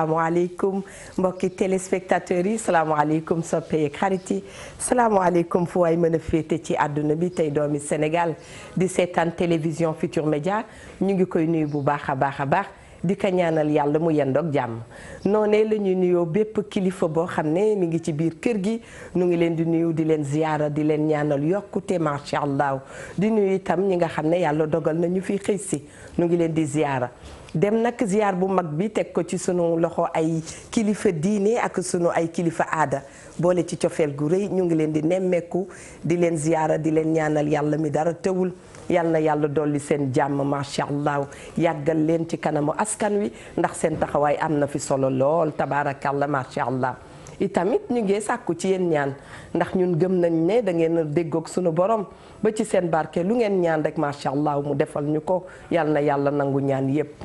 salaamaaleykum mbokki téléspectateurs yi salaamaaleykum soppe yeeg xarit yi salaamaaleykum fu waay mën a féete ci àdduna bi tey doomi Sénégal di seetaan télévision Futur Média ñu ngi koy nuyu bu baax a baax di ko ñaanal yàlla mu yendoog jàmm noonee la ñuy nuyoo bépp kilifa boo xam ne mi ngi ci biir kër gi nu ngi leen di nuyu di leen ziyaara di leen ñaanal yokkute macha allah di nuyu itam ñi nga xam ne yàlla dogal na ñu fi xëy si nu ngi leen di ziyaara dem nag ziar bu mag bi teg ko ci sunu loxo ay kilifa diine ak sunu ay kilifa aada boole ci cofeel gu rëy ñu ngi leen di nemmeeku di leen ziyaara di leen ñaanal yàlla mi dara tëwul yal na yàlla dolli seen jàmm macha allah yàggal leen ci kanamu askan wi ndax seen taxawaay am na fi solo lool tabaarakallah macha allah. itamit ñu ngi sàkku ci yéen ñaan ndax ñun gëm nañ ne da ngeen a déggoog sunu borom ba ci seen barke lu ngeen ñaan rek macha allah mu defal ñu ko yal na yàlla nangu ñaan yëpp.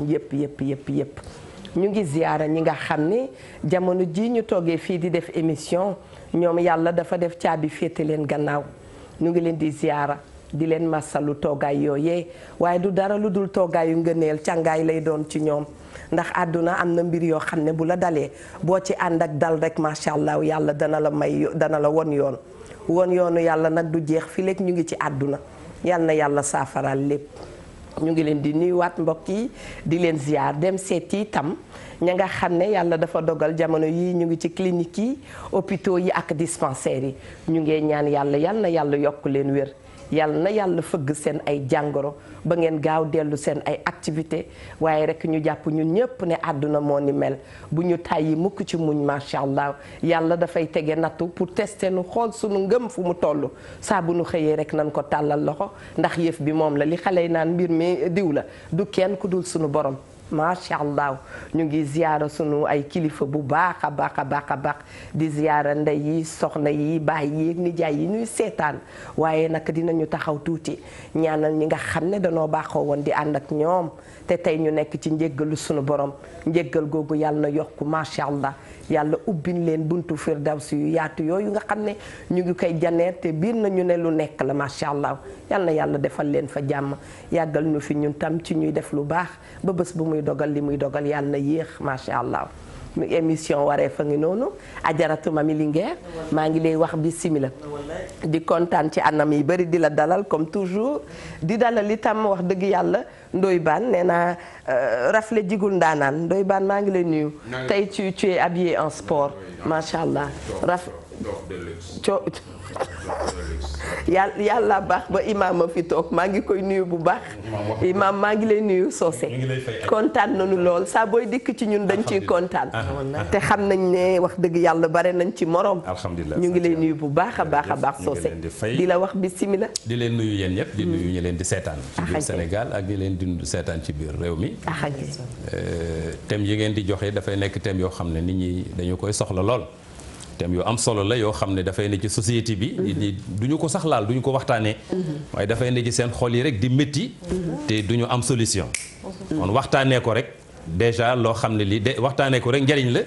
ñu ngi ziyaara ñi nga xam ne jamono ji ñu toogee fii di def émission ñoom yàlla dafa def caabi féete leen gannaaw ñu ngi leen di ziyaara di leen masalu toogaay yooyee waaye du dara lu dul toogaayu ngëneel càngaay lay doon ci ñoom ndax àdduna am na mbir yoo xam ne bu la dalee boo ci ànd ak dal rek macha allah yàlla dana la won yoonu yàlla nag du jeex fi léegi ñu ngi ci àdduna yal na yàlla saafaral lépp ñu ngi leen di nuyuwaat mbokk yi di leen ziar dem seeti itam ña nga xam ne yàlla dafa dogal jamono yi ñu ngi ci clinique yi hôpitaux yi ak dispensaires yi ñu ngee ñaan yàlla yal na yàlla yokk leen wér yàlla na yàlla fëgg seen ay jàngoro ba ngeen gaaw dellu seen ay activité waaye rek ñu jàpp ñun ñëpp ne àdduna moo ni mel bu ñu tàyyi mukk ci muñ macha allah yàlla dafay tege nattu pour tester nu xool sunu ngëm fu mu toll saa bu nu xëyee rek nan ko tàllal loxo ndax yëf bi moom la li xale yi naan mbir mi diw la du kenn ku dul sunu borom macha allah ñu ngi ziyaara sunu ay kilifa bu baax a baax di ziyaara ndey yi soxna yi baay yi nijaay yi ñuy seetaan waaye nag dinañu taxaw tuuti ñaanal ñi nga xam ne danoo baaxoo woon di ànd ak ñoom te tey ñu nekk ci njéggalu sunu borom njéggal googu yàlla na yokku macha allah yàlla ubbin leen buntu firdawsi yu yaatu yooyu nga xam ne ñu ngi koy janeer te biir nañu ne lu nekk la macha allah yal na yàlla defal leen fa jàmm yàggal ñu fi ñun tam ci ñuy def lu baax ba bés bu muy dogal li muy dogal yàlla na yéex macha allah. mu émission waree fa ngi noonu ajaratu Mami Linguère maa ngi lay wax bisimila di kontaan ci anam yi bari di la dalal comme toujours di dalal itam wax dëgg yàlla Ndoye Bane nee naa rafle jigul ndaanaan Ndoye Bane maa ngi lay nuyu tey tu es habillé en sport macha allah yàlla baax ba imaam a fi toog maa ngi koy nuyu bu baax imaam maa ngi lay nuyu soose kontaan nañu lool saa booy dikk ci ñun dañ ciy kontaan te xam nañ ne wax dëgg yàlla bare nañ ci morom ñu ngi lay nuyu bu baax a baax soose di la wax bismillah di leen nuyu yéen ñëpp di nuyu ñi leen di seetaan ci biir Sénégal ak ñi leen di seetaan ci biir réew mi thème yi ngeen di joxe dafay nekk thème yoo xam ne nit ñi dañu koy soxla lool thème yu am solo la yoo xam ne dafay ne ci société bi du ñu ko sax laal du ñu ko waxtaanee waaye dafay ne ci seen xol yi rek di métti te du ñu am solution kon waxtaanee ko rek déjà loo xam ne lii waxtaanee ko rek njariñ la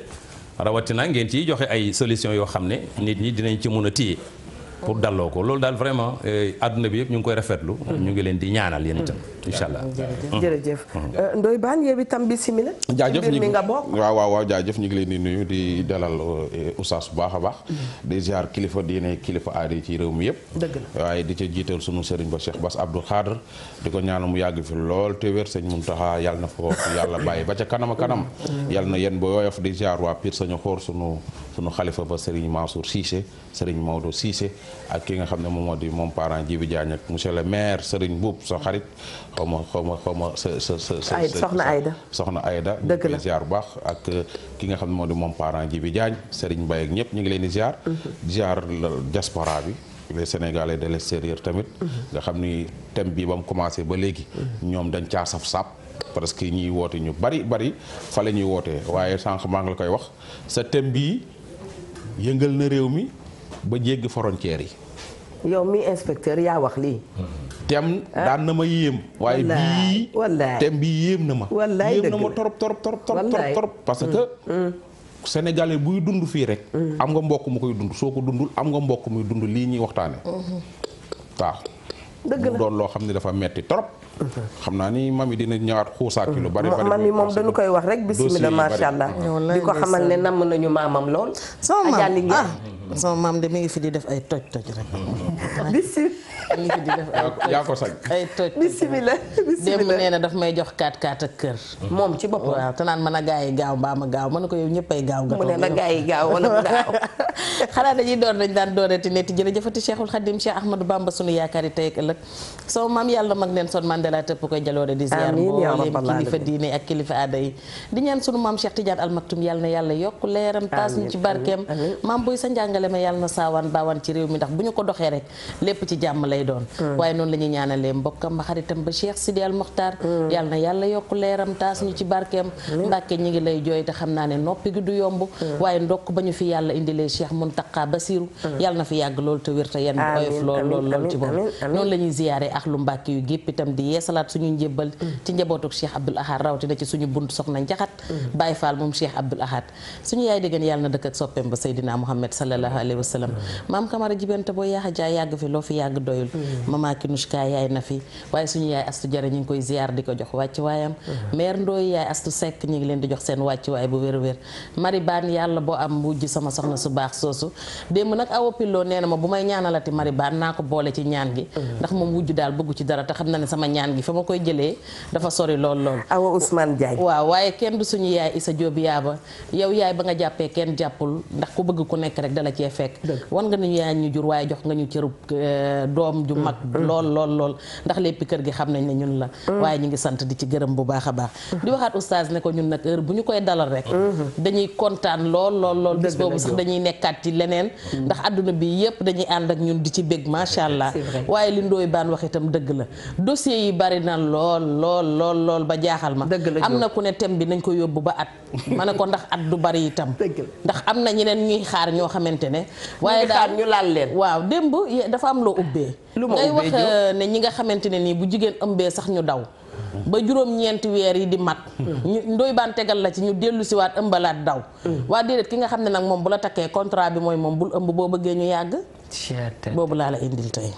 rawatina ngeen ciy joxe ay solution yoo xam ne nit ñi dinañ ci mën a téye pour dalloo ko loolu daal vraiment àdduna bi yëpp ñu ngi koy rafetlu ñu ngi leen di ñaanal yéen itam incha allah jërëjëf Ndoye Bane yow itam bismilla jaajëf mi nga bokk waaw jaajëf ñu ngi leen di nuyu di dalal oustaz bu baax a baax di ziar kilifa diine kilifa aada yi ci réew mi yëpp dëgg la waaye di ca jiital sunu sëriñ ba Cheikh Bass Abdou Khadre di ko ñaanal mu yàgg fi lool te wér sëñ Muntaxa yàlla na ko yàlla bàyyi ba ca kanam yàlla na yéen ba yooyof di ziar waa Pire sañu xoor sunu xalifa ba sëriñ Mansour Cissé sëriñ Maodo Cissé ak ki nga xam ne moom moo di moom parent Djibi Diagne ak monsieur le maire Serigne Boub sa xarit xaw ma soxna Aïda dëgg la ziar bu baax ak ki nga xam ne moo di moom parent Djibi Diagne Serigne Mbaye ak ñëpp ñu ngi leen di ziar diaspora bi les Sénégalais de l'extérieur tamit nga xam ni thème bi ba mu commencé ba léegi ñoom dañ caa saf sap parce que ñiy woote ñu bari fa la ñuy wootee waaye sànq maa ngi la koy wax sa thème bii yëngal na réew mi ba jéggi frontières yi. yow mi inspecteur yaa wax lii. thème daan na ma yéem. waaye bii thème bi yéem na ma. yéem na ma torop parce que. Sénégalais buy dund fii rek. am nga mbokk mu koy dund soo ko dundul am nga mbokk muy dund lii ñuy waxtaane waaw. dëgg la mu doon loo xam ne dafa metti torop xam naa ni mami dina ñëwaat xuusaat ci lu bari bari. mami moom dañu koy wax rek bismillah macha allah. di ko xamal ne namm nañu maamam lool. sama maam de mi ngi fi di def ay toj rek. mi ngi fi di def yaa ko sañ. ay toj bismillah démb nee na daf may jox 4x4 ak kër. moom ci boppam waaw te naan mën a gaa yi gaaw mbaa ma gaaw mën ko yow ñëppay gaaw nga. mu ne la gaa yi gaaw wala mu gaaw. xanaa dañuy door dañ daan doorati netti jërëjëfati Cheikhul Khadim Cheikh Ahmadou Bamba sunu yaakaar yi tey ak ëllëg sama maam yàlla mag neen son Mandela tëpp koy jaloore di ziar mbooleem kilifa diine ak kilifa aada yi di ñaan sunu maam Cheikh Tidiane Al Maktoum yàlla na yàlla yokk leeram taas ñu ci barkeem maam buy sa njàngale ma yàlla na saawaan baawaan ci réew mi ndax bu ñu ko doxee rek lépp ci jàmm lay doon waaye noonu la ñuy ñaanalee mbokkam ba xaritam ba Cheikh Sidi Al Mokhtar yàlla na yàlla yokk leeram taas ñu ci barkeem Mbàkke ñi ngi lay jooy te xam naa ne noppi gi du yomb waaye ndokk ba ñu fi yàlla indilee Cheikh Muntaqa Basiru yàlla na fi yàgg lool te wér te yenn oyof lool ci moom noonu la ñuy ziyaare ak lu Mbàkke yu gépp itam di yeesalaat suñu njébbal ci njabootuk Cheikh Abdoul Ahad rawatina ci suñu bunt soxna Njaxat Baye Fall moom Cheikh Abdoul Ahad suñu yaay déggan yàlla na dëkk ak soppeem ba Seydina Muhammad sallallahu alayhi wa sallam maam Kamara jibente boo yaaxa jaay yàgg fi loo fi yàgg doyul mama Kinushka yaay na fi waaye suñu yaay astu jara ñu ngi koy ziyaar di ko jox wàcc waayam mère Ndooy yaay astu Sekk ñu ngi leen di jox seen wàcc waay bu wér mari baan yàlla boo am wujj sama soxna su baax soosu démb nag Awa Pillo nee na ma bu may ñaanalati mari baan naa ko boole ci ñaan gi ndax moom wujj daal bëggu ci dara te xam na ne sama ñaan gi fa ma koy jëlee dafa sori lool Awa Ousmane Diagne waaw waaye kenn du suñu yaay Issa Diop yaaba yow yaay ba nga jàppee kenn jàppul ndax ku bëgg ku nekk rek dala cee fekk wan nga ñu yaay ñu jur waaye jox nga ñu cërub doom ju mag lool ndax lépp kër gi xam nañ ne ñun la waaye ñu ngi sant di ci gërëm bu baax a baax di waxaat oustaz ne ko ñun nag heure bu ñu koy dalal rek dañuy kontaan lool bis boobu sax dañuy nekkaat ci leneen ndax adduna bi yëpp dañuy ànd ak ñun di ci bég macha allah waaye li Ndooy baan wax itam dëgg la dossier yi bari na lool ba jaaxal ma am na ku ne thème bi nañ ko yóbbu ba at ma ne ko ndax at du bari itam ndax am na ñeneen ñuy xaar ñoo xamante ne waaye daal ñu laal leen waaw démb dafa am loo ubbee ngay wax ne ñi nga xamante ne nii bu jigéen ëmbee sax ñu daw ba juróom-ñeenti weer yi di mat ñu Ndooy baan tegal la ci ñu dellu si waat ëmbalaat daw waa déedéet ki nga xam ne nag moom bu la takkee contrat bi mooy moom bul ëmb boo bëggee ñu yàgg boobu laa la indil tey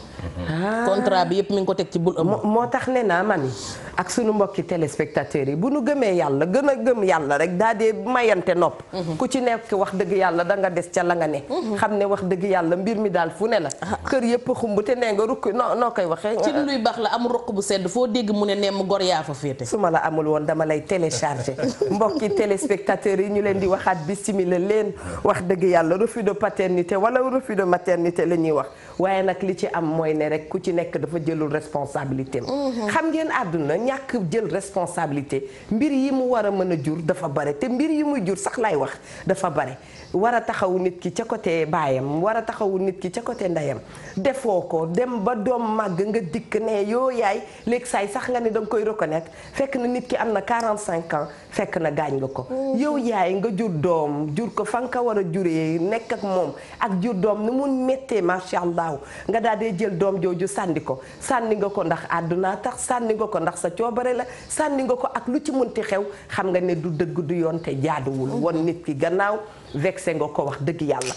contrat bi yëpp mi ngi ko teg ci bul ëmb moo tax ne naa man ak sunu mbokki téléspectateurs yi bu nu gëmee yàlla gën a gëm yàlla rek daa dee mayante nopp ku ci nekk wax dëgg yàlla da nga des ca la nga ne xam ne wax dëgg yàlla mbir mi daal fu ne la kër yëpp xumb te nee nga rukk noo koy waxee ci luy baax la am ruq bu sedd foo dégg mu ne nemm gor yaa fa féete su ma la amul woon dama lay télécharger mbokki téléspectateurs yi ñu leen di waxaat bismillah leen wax dëgg yàlla refus de paternité wala refus de maternité la ñuy wax waaye nag li ci am mooy ne rek ku ci nekk dafa jëlul responsabilité xam ngeen àdduna ñàkk jël responsabilité mbir yi mu war a mën a jur dafa bare te mbir yi muy jur sax lay wax dafa bare war a taxawu nit ki ca côté baayam war a taxawu nit ki ca côté ndeyam defoo ko dem ba doom màgg nga dikk ne yoo yaay léegi saay sax nga ne da nga koy reconnaître fekk na nit ki am na 45 ans fekk na gaañ nga ko yow yaay nga jur doom jur ko fa nga ko war a juree nekk ak moom ak jur doom ni mu méttee macha allah nga daal dee jël doom jooju sànni nga ko ndax àdduna tax sànni nga ko ndax sa coobare la sànni nga ko ak lu ci munti xew xam nga ne du dëgg du yoon te jaaduwul won nit ki gannaaw vexé nga ko wax dëgg yàlla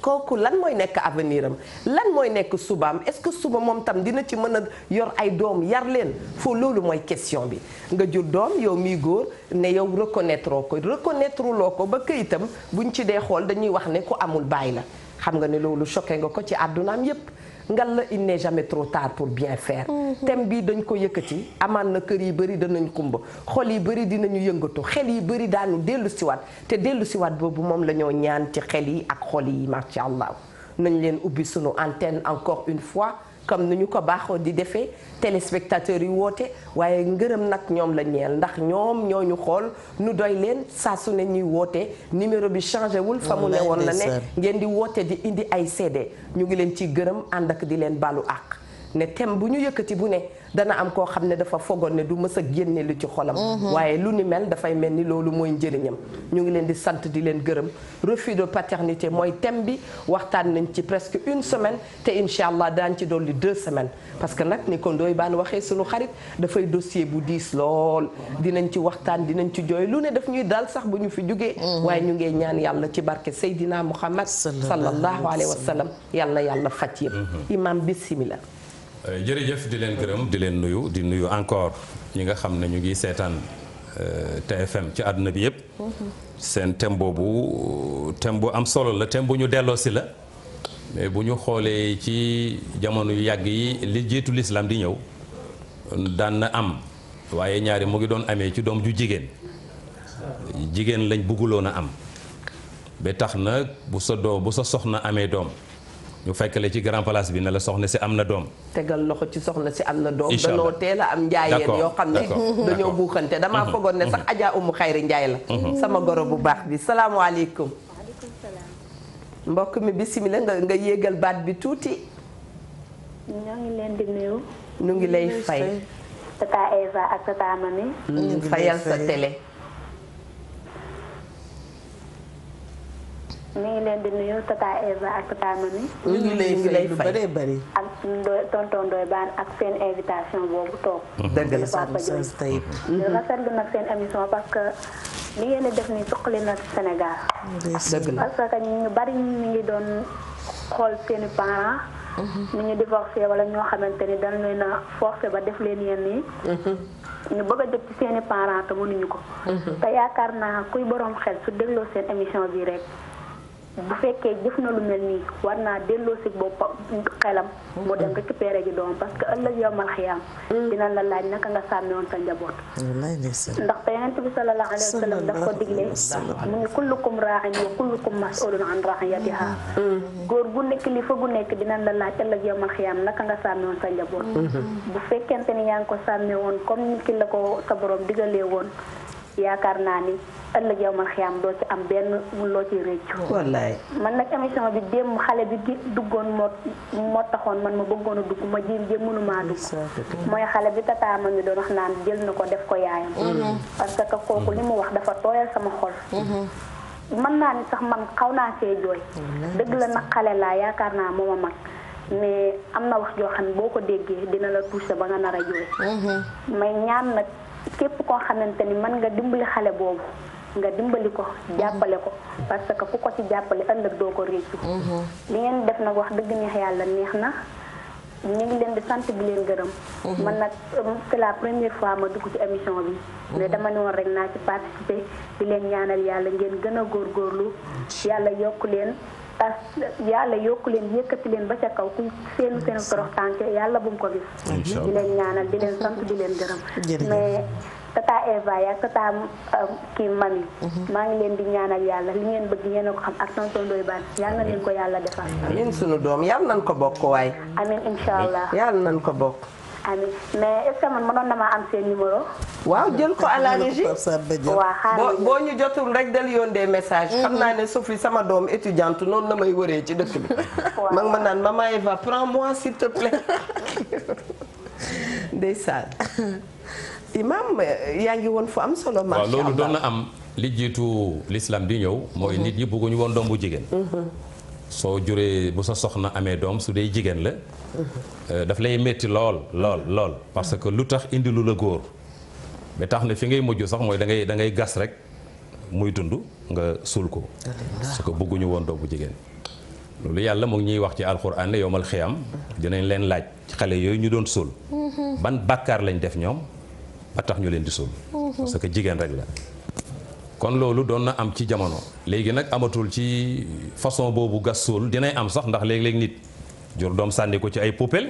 kooku lan mooy nekk avenir am lan mooy nekk subaam est-ce que suba moom tam dina ci mën a yor ay doom yar leen foo loolu mooy question bi nga jur doom yow miy góor ne yow reconnaître loo ko ba këyitam buñ ci dee xool dañuy wax ne ku amul baay la xam nga ne loolu choqué nga ko ci àddunaam yépp ngal la il n'est jamais trop tard pour bien faire thème bi dañ ko yëkkati amaan na kër yi bëri danañ kumba xol yi bëri dinañu yëngatu xel yi bëri daanu dellu siwaat te dellu siwaat boobu moom la ñoo ñaan ci xel yi ak xol yi macha allah nañ leen ubbi sunu antenne encore une fois comme ni ñu ko baaxoo di defee téléspectateurs yi woote waaye ngërëm nag ñoom la ñeel ndax ñoom ñoo ñu xool nu doy leen saa su ne ñuy woote numéro bi changé wul fa mu ne woon la ne ngeen di woote di indi ay CD ñu ngi leen ci gërëm ànd ak di leen balu àq ne thème bu ñu yëkkati bu ne dana am koo xam ne dafa fogoon ne du mës a génne lu ci xolam waaye lu ni mel dafay mel ni loolu mooy njëriñam ñu ngi leen di sant di leen gërëm refus de paternité mooy thème bi waxtaan nañ ci presque une semaine te incha allah daañ ci dolli 2 semaines parce que nag ni ko Ndoye Bane waxee sunu xarit dafay dossier bu diis lool dinañ ci waxtaan dinañ ci jooy lu ne daf ñuy dal sax bu ñu fi jógee waaye ñu ngee ñaan yàlla ci barke Seydina Muhammad sallallahu alayhi wa sallam yàlla na yàlla faj yëpp imam bismillah jërëjëf di leen gërëm di leen nuyu di nuyu encore ñi nga xam ne ñu ngi seetaan TFM ci àdduna bi yëpp. seen thème boobu thème bu am solo la thème bu ñu delloosi la mais bu ñu xoolee ci jamono yu yàgg yi li jiitu l'islam di ñëw daan na am waaye ñaari mu ngi doon amee ci doom ju jigéen lañ bëgguloon a am ba tax na bu sa soxna amee doom. ñu fekkale ci grand place bi ne la soxna si am na doom. tegal loxo ci soxna si am na doom. danoo teel a am njaayeen yoo xam ne dañoo buuxante damaa foogoon ne sax Adja Umu Xayri Njaay la. sama goro bu baax bi salaamaaleykum. waaleykum salaam. mbokk mi bisimilah nga yéegal baat bi tuuti. ñoo ngi leen di nuyu. ñu ngi lay fay. tata Eva ak tata Mami. fayal sa télé. ñu ngi leen di nuyu tata Eva ak tata Mami. ñu ngi lay fay bëri. ak tonton Ndoye Bane ak seen invitation boobu toog. dëgg la Papa Diop. di rafetlu nag seen émission parce que li ngeen di def nii suqali na Sénégal. dëgg la parce que ñu bari ñu ngi doon xool seeni parents. ñu ngi divorcé wala ñoo xamante ni dañ leen a forcé ba def leen yenn yi. ñu bëgg a jot ci seeni parents te mënuñu ko. te yaakaar naa kuy borom xel su dégloo seen émission bi rek. bu fekkee jëf na lu mel nii war naa delloo si boppam xelam mu dem récupéré ji doom parce que ëllëg yowmal xiyaam dina la laaj naka nga sàmmi woon sa njaboot ndaxte yonent bi sallallahu alayhi wa sallam daf ko digle mu ngi kullukum raa'in wa kullukum mas'ulun an ra'iyatiha góor gu nekk li fa gu nekk dina la laaj ëllëg yowmal xiyaam naka nga sàmmi woon sa njaboot bu fekkente ni yaa ngi ko sàmmi woon comme ni ki la ko sa borom digalee woon yaakaar naa ni ëllëg yow man xiyam doo ci am benn loo ci réccu wallaay man nag émission bi démb xale bi duggoon moo taxoon man ma bëggoon a dugg ma jéem mënumaa dugg mooy xale bi tata ma ngi doon wax naan jël na ko def ko yaayam parce que kooku li mu wax dafa tooyal sama xol mën naa ni sax man xaw naa see jooy dëgg la nag xale laa yaakaar naa mooma mag mais am na wax joo xam ne boo ko déggee dina la touché ba nga nar a jooy may ñaan nag képp koo xamante ni mën nga dimbali xale boobu nga dimbali ko jàppale ko parce que ku ko ci jàppale ëllëg doo ko réccu li ngeen def nag wax dëgg neex yàlla neex na ñu ngi leen di sant di leen gërëm man nag c'est la première fois ma dugg ci émission bi mais dama ne woon rek naa ci participer di leen ñaanal yàlla ngeen gën a góorgóorlu yàlla yokk leen yàlla yokk leen yëkkati leen ba ca kaw ku seen torox tànk yàlla bu mu ko gis di leen ñaanal di leen sant di leen gërëm mais tata Eva yaa tata kii Mami maa ngi leen di ñaanal yàlla li ngeen bëgg yéen a ko xam ak tonton Ndoye Bane yal na leen ko yàlla defal amiin sunu doom yal nañ ko bokk waay amiin incha allah yal nañ ko bokk amiin mais est-ce que man mënoon na maa am seen numéro waaw jël ko à la régie waaw xaaral boo ñu jotul rek dal yoon des messages xam naa ne Sophie sama doom étudiante noonu la may wëree ci dëkk bi mag ma naan maman Eva prends-moi s'il te plaît ndeysaan imam yaa ngi woon fu am solo macha Allah waaw loolu doon na am li jiitu l'islam di ñëw mooy nit ñi bëgguñu woon doom bu jigéen soo juree bu sa soxna amee doom su dee jigéen la daf lay métti lool parce que lu tax indi lu la góor ba tax na fi ngay mujj sax mooy da ngay gas rek muy dund nga suul ko parce que bëgguñu woon doom bu jigéen loolu yàlla mu ngi ñuy wax ci alxuraan ne yowmal xiyam dinañ leen laaj xale yooyu ñu doon suul ban bàkkaar lañ def ñoom ba tax ñu leen di suul parce que jigéen rek la kon loolu doon na am ci jamono léegi nag amatul ci façon boobu gas suul dinay am sax ndax léeg-léeg nit jur doom sànni ko ci ay poubelle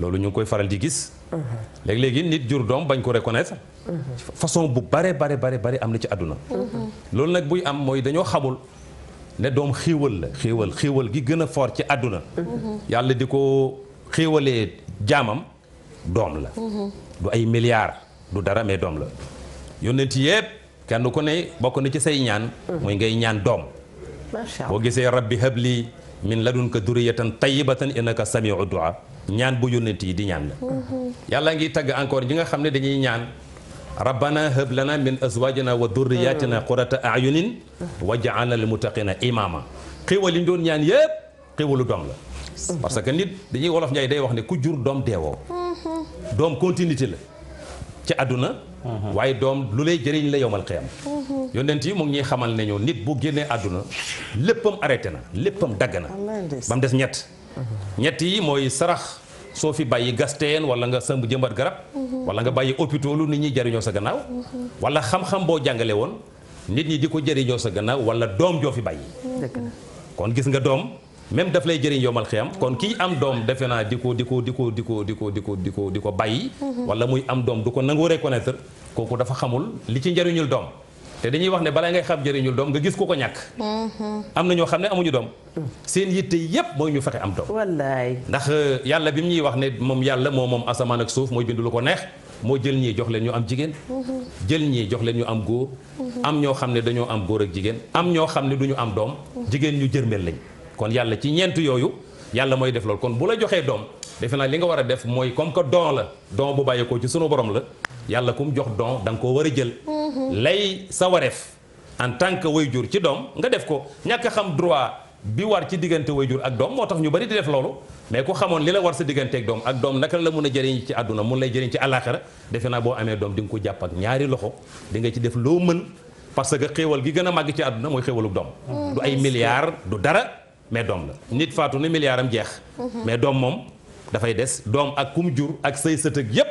loolu ñu ngi koy faral di gis léeg-léegi nit jur doom bañ ko reconnaître façon bu bare am na ci àdduna loolu nag buy am mooy dañoo xamul ne doom xéewal la xéewal gi gën a fort ci àdduna yàlla di ko xéewalee jaamam doom la du ay milliards du dara mais doom la yónnent yépp kenn ku ne bokk na ci say ñaan mooy ngay ñaan doom boo gisee rabbi habli min ladunka duriyatan tayyibatan innaka samiu du'a ñaan bu yónnent yi di ñaan la yàlla ngi tagg encore ñi nga xam ne dañuy ñaan rabbana hab lana min azwajina wa durriyatina qurrata a'yunin waj'alna lil muttaqina imama xéewal yi ñu doon ñaan yépp xéewalu doom la parce que nit dañuy wolof njaay day wax ne ku jur doom deewoo doom continuité la ci àdduna waaye doom lu lay jëriñ la yowmal xiyam yonent yi mu ngi ñuy xamal ne ñu nit bu génnee àdduna léppam arrêté na léppam dagg na ba mu des ñett yi mooy sarax soo fi bàyyi gasteen wala nga sëmb jëmbat garab wala nga bàyyi hôpital lu nit ñi jëriñoo sa gannaaw wala xam-xam boo jàngale woon nit ñi di ko jëriñoo sa gannaaw wala doom joo fi bàyyi kon gis nga doom même daf lay jëriñ yomal xiyam kon kii am doom defe naa di ko bàyyi wala muy am doom du ko nangoo reconnaître kooku dafa xamul li ci njëriñul doom te dañuy wax ne balaa ngay xam njëriñul doom nga gis ko ñàkk am na ñoo xam ne amuñu doom seen yitte yépp mooy ñu fexe am doom wallaay ndax yàlla bi mu ñuy wax ne moom yàlla moo moom asamaan ak suuf mooy bind lu ko neex moo jël ñii jox leen ñu am jigéen jël ñii jox leen ñu am góor am ñoo xam ne dañoo am góor ak jigéen am ñoo xam ne du ñu am doom jigéen ñu jërmel lañ kon yàlla ci ñeent yooyu yàlla mooy def loolu kon bu la joxee doom defe naa li nga war a def mooy comme que don la don bu bàyyeekoo ci sunu borom la yàlla ku mu jox don da nga koo war a jël lay sa wareef en tant que wayjur ci doom nga def ko ñàkk a xam droit bi war ci diggante wayjur ak doom moo tax ñu bari di def loolu mais ku xamoon li la war sa diggante ak doom ak doom naka la mun a jëriñ ci àdduna mun lay jëriñ ci àllaaxira defe naa boo amee doom di nga ko jàpp ak ñaari loxo di nga ci def loo mën parce que xéewal gi gën a màgg ci àdduna mooy xéewaluk doom du ay milliards du dara mais doom la nit faatu ne milliard am jeex mais doom moom dafay des doom ak kum jur ak say sët ak yépp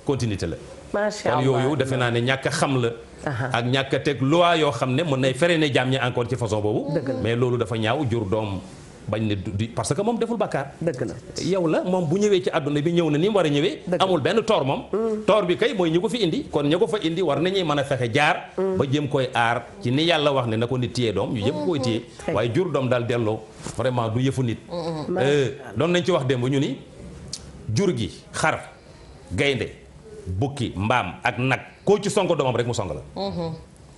continuité la macha kon allah yooyu defe naa ne ñàkk a xam la ak ñàkk a teg loi yoo xam ne mën nay fere ne jaam ñi encore ci façon boobu mais loolu dafa ñaaw jur doom bañ ne du parce que moom deful bàkkaar dëgg la yow la moom bu ñëwee ci àdduna bi ñëw na ni mu war a ñëwee amul benn toor moom toor bi kay mooy ñi ko fi indi kon ñi ko fa indi war nañuy mën a fexe jaar ba jëm koy aar ci ni yàlla wax ne na ko nit téye doom ñu yëpp koy téye waaye jur doom daal delloo vraiment du yëfu nit doon nañ ci wax démb ñu ni jur gi xar gaynde bukki mbaam ak nag koo ci songo doomam rek mu song la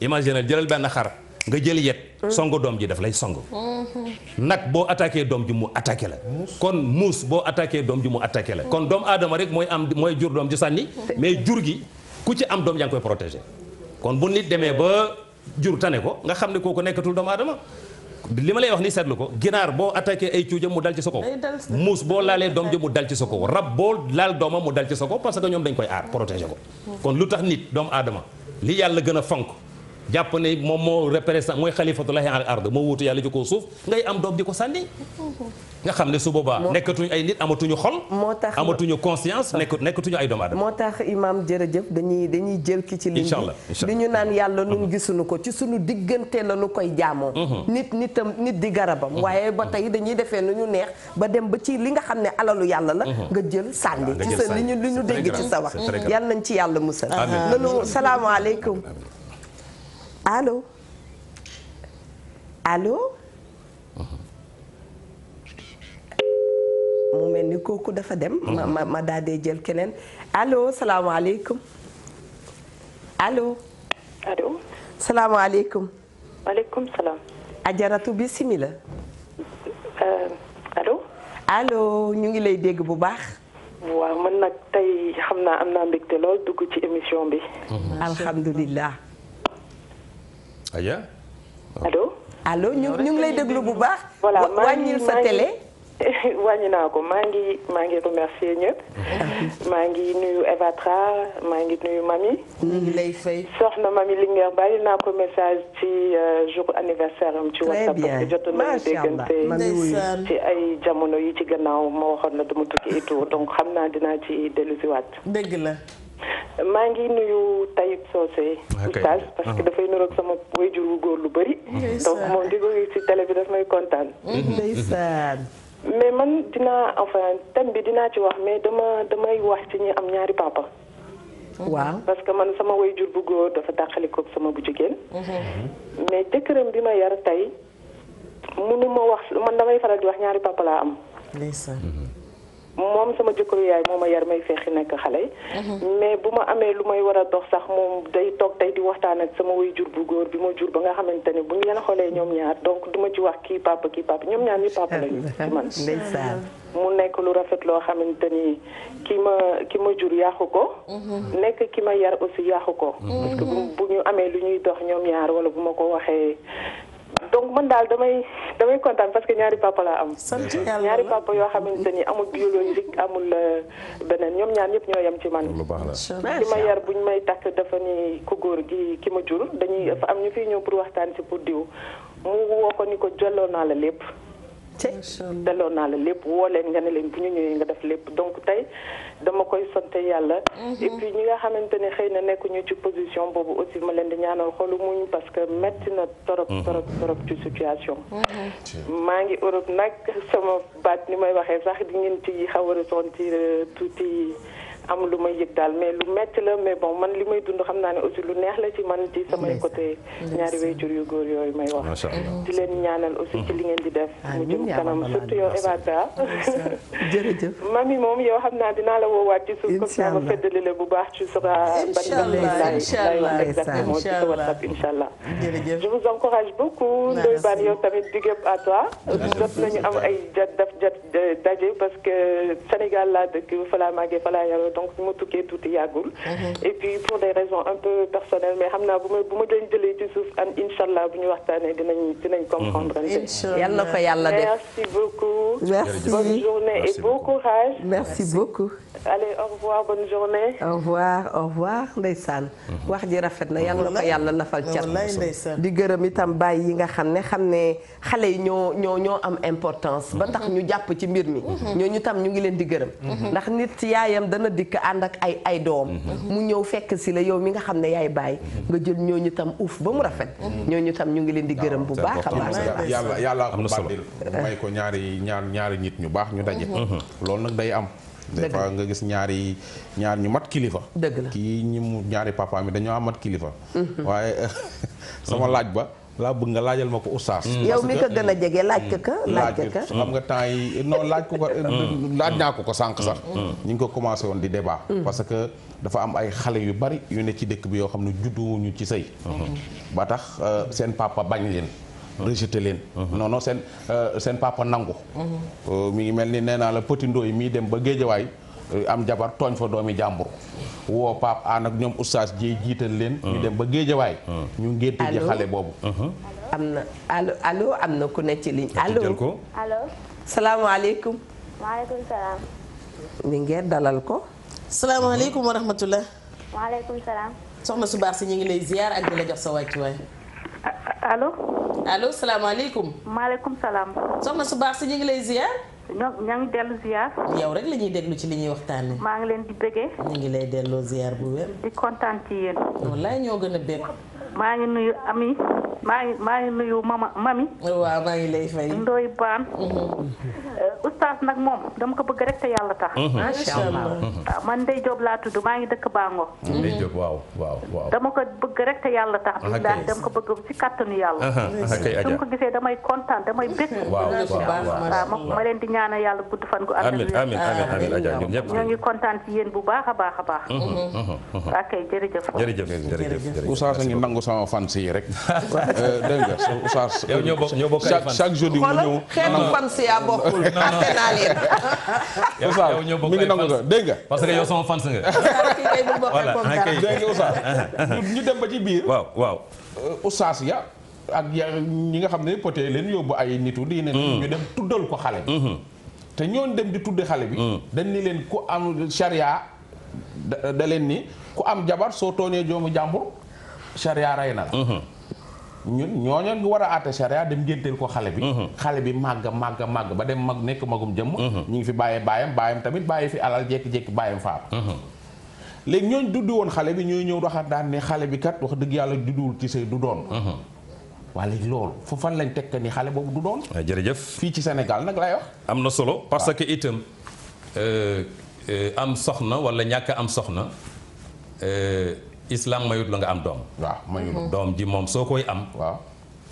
imagine jëlal benn xar nga jël yet songo doom ji daf lay song nag boo attaqué doom ji mu attaqué la kon muus boo attaqué doom ji mu attaqué la kon doomu aadama rek mooy jur doom ji sànni mais jur gi ku ci am doom yaa ngi koy protégé kon bu nit demee ba jur tane ko nga xam ne kooku nekkatul doomu aadama li ma lay wax ni seetlu ko ginaar boo attaqué ay cuujam mu dal ci sa kaw muus boo laalee doom ji mu dal ci sa kaw rab boo laal doomam mu dal ci sa kaw parce que ñoom dañ koy aar protégé ko kon lu tax nit doomu aadama li yàlla gën a fonk jàpp ne moom moo représenté mooy xalifatullahi al ard moo wuutu yàlla ci kaw suuf ngay am doom di ko sànni nga xam ne su boobaa nekkatuñu ay nit amatuñu xol moo tax amatuñu conscience nekkatuñu ay doomu aadama moo tax imam jërëjëf dañuy jël ki ci ligne bi li ñu naan yàlla nun gisuñu ko ci suñu diggante la ñu koy jaamoo nit di garabam waaye ba tey dañuy defee nu ñu neex ba dem ba ci li nga xam ne alalu yàlla la nga jël sànni ci sa li ñu dégg ci sa wax yàlla nañ ci yàlla musal nanu salaamaaleykum allo allo mu mel ni kooku dafa dem ma daal dee jël keneen allo salaamaaleykum allo allo salaamaaleykum maaleykum salaam ajaratu bismillah allo allo ñu ngi lay dégg bu baax waaw man nag tey xam naa am naa mbégte lool dugg ci émission bi alhamdulillah Aya allo allo ñu ngi lay déglu bu baax voilà wàññil sa télé wàññi naa ko maa ngi remercier ñëpp maa ngi nuyu Eva Tra maa ngi nuyu Mami ñu ngi lay fay soxna Mami Linguère bàyyi naa ko message ci jour anniversaire am ci WhatsApp parce que jotoon nañu déggante ci ay jamono yi ci gannaaw ma waxoon na dama tukki et tout donc xam naa dinaa ci dellusiwaat dëgg la maa ngi nuyu Tayib Socé oustaz parce que dafay nuroog sama waajur wu góor lu bëri donc moom di ko ci télé bi daf may kontaan ndeysaan mais man thème bi dinaa ci wax mais damay wax ci ñi am ñaari papa waaw parce que man sama waajur bu góor dafa tàqalikoog sama bu jigéen mais jëkkëram bi ma yar tey mënu ma wax man damay faral di wax ñaari papa laa am moom sama jëkkëru yaay moo ma yar may fexi nekk xale mais bu ma amee lu may war a dox sax moom day toog tey di waxtaan ak sama waajur bu góor bi ma jur ba nga xamante ne bu ñu leen xoolee ñoom ñaar donc duma ci wax kii papa ñoom ñaar ñi papa lañu ci man mu nekk lu rafet loo xamante ni ki ma jur yàqu ko nekk ki ma yar aussi yàqu ko parce que bu ñu amee lu ñuy dox ñoom ñaar wala bu ma ko waxee donc man daal damay kontaan parce que ñaari papa laa am ñaari papa yoo xamante ni amul biologique amul beneen ñoom ñaar ñëpp ñoo yem ci man ki ma yar buñ may takk dafa ni ku góor gi ki ma jur dañuy dafa am ñu fiy ñëw pour waxtaan ci pour diw mu woo ko ni ko jëlloo naa la lépp delloo naa la lépp woo leen nga ne leen bu ñu ñëwee nga def lépp donc tey dama koy sant yàlla. et puis ñi nga xamante ne xëy na nekkuñu ci position boobu aussi ma leen di ñaanal xolu muñ parce que metti na torop ci situation. maa ngi Europe nag sama baat ni may waxee sax di ngeen ci xaw a ressentir tuuti am lu may yëg daal mais lu metti la mais bon man li may dund xam naa ne aussi lu neex la ci man ci samay côté ñaari waajur yu góor yooyu may wax. di leen ñaanal aussi ci li ngeen di def. mu jëm kanam surtout yow Evata. jërëjëf mami moom yow xam naa dinaa la woowaat ci suuf comme ça ma feddali la bu baax ci sera inchallah exactement ci sa WhatsApp inchallah. jërëjëf je vous encourage beaucoup. Ndoye Bane yow tamit big up à toi. jot nañu am ay daje parce que Sénégal laa dëkk fa laa màggee fa laa yaroo donc bu ma tukkee tuuti yàggul. et puis pour des raisons un peu personnelles mais xam naa bu ma leen jëlee ci suuf am inchallah bu ñu waxtaanee dinañ comprendre. yal na ko yàlla def merci beaucoup. merci bonne journée et bon courage. merci beaucoup. allez au revoir bonne journée. au revoir ndeysaan. wax ji rafet na yal na ko yàlla lafal cat. di gërëm itam bàyyi yi nga xam ne xale yi ñoo am importance. ba tax ñu jàpp ci mbir mi. ñooñu tam ñu ngi leen di gërëm. ndax nit yaayam dana dikk ànd ak ay doom. mu ñëw fekk si la yow mi nga xam ne yaay bàyyi. nga jël ñooñu tam uuf ba mu rafet. ñooñu tam ñu ngi leen di gërëm bu baax a baax. yàlla am na solo may ko ñaari nit ñu baax ñu daje. loolu nag day am. des fois nga gis ñaar ñu mat kilifa. dëgg la kii ñaari papa mi dañoo am mat kilifa. waaye sama laaj ba laa bëgg nga laajal ma ko oustaz. yow mi ko gën a jege laaj ko xam nga temps yi non laaj naa ko sànq sax. ñu ngi ko commencé woon di débat. parce que dafa am ay xale yu bari yu ne ci dëkk bi yoo xam ne judduwuñu ci sëy. ba tax seen papa bañ leen. rejeté leen. non seen papa nangu. mi ngi mel ni nee naa la Petit Ndoy mii dem ba Géejawaay am jabar tooñ fa doomi jàmbur. woo Pape An ak ñoom oustaz ji jiital leen. ñu dem ba Géejawaay. ñu ngénte ji xale boobu. am na allo am na ku ne ci ligne allo. allo. salaamaaleykum. maaleykum salaam. ni ngeen dalal ko. salaamaaleykum wa rahmatullah. maaleykum salaam. soxna su baax si ñu ngi lay ziar ak di la jox sa wàccuwaay. allo salaamaaleykum. maaleykum salaam. soxna su baax si ñu ngi lay ziar. ñoo ngi dellu ziar. yow rek la ñuy déglu ci li ñuy waxtaanee. maa ngi leen di bëggee. ñu ngi lay delloo ziar bu wér. di kontaan ci yéen. wallaay ñoo gën a bëgg. maa ngi nuyu ami maa ngi nuyu mami. waaw maa ngi lay fay. Ndoye Bane. oustaz nag moom dama ko bëgg rek te yàlla tax. macha allah. man Ndeye Diop laa tudd maa ngi dëkk Bango. Ndeye Diop waaw. dama ko bëgg rek te yàlla tax. billahi dama ko bëgg ci kàttanu yàlla. su ma ko gisee damay kontaan damay bëgg. waaw ma leen di ñaanal yàlla gudd fan gu ànd ak amiin Adja ñoom ñëpp ñoo ngi kontaan ci yéen bu baax a baax a baax. ok jërëjëf. oustaz a ngi nangu sama fans yi rek. dégg nga oustaz. yow ñoo bokk chaque jeudi mu ñëw. xeetu fans yaa bokkul. àtte naa leen. oustaz mi ngi nangu ko dégg nga. parce que yow sama fans nga. voilà dégg nga oustaz ñu dem ba ci biir. waaw. oustaz ya ak ñi nga xam ne peut-être leen yóbbu ay nitu diine ñu dem tuddal ko xale bi. te ñoon dem di tudde xale bi. dañ ni leen ku am charia da leen ni ku am jabar soo tooñee joomu jàmbur charia rey na la. ñun ñooñu ngi war a àtte charia dem ngénteel ko xale bi. xale bi màgg ba dem mag nekk magum jëmm. ñu ngi fi bàyyee baayam tamit bàyyi fi alal jékki-jékki baayam faatu. léegi ñooñ duddi woon xale bi ñooy ñëw waxaat daan ne xale bi kat wax dëgg yàlla judduwul ci sëy du doon. waaye léegi loolu fu fan lañ teg ni xale boobu du doon. jërëjëf fii ci Sénégal nag lay wax. am na solo parce que itam am soxna wala ñàkk am soxna islam mayut la nga am doom. waaw mayut doom ji moom soo koy am. waaw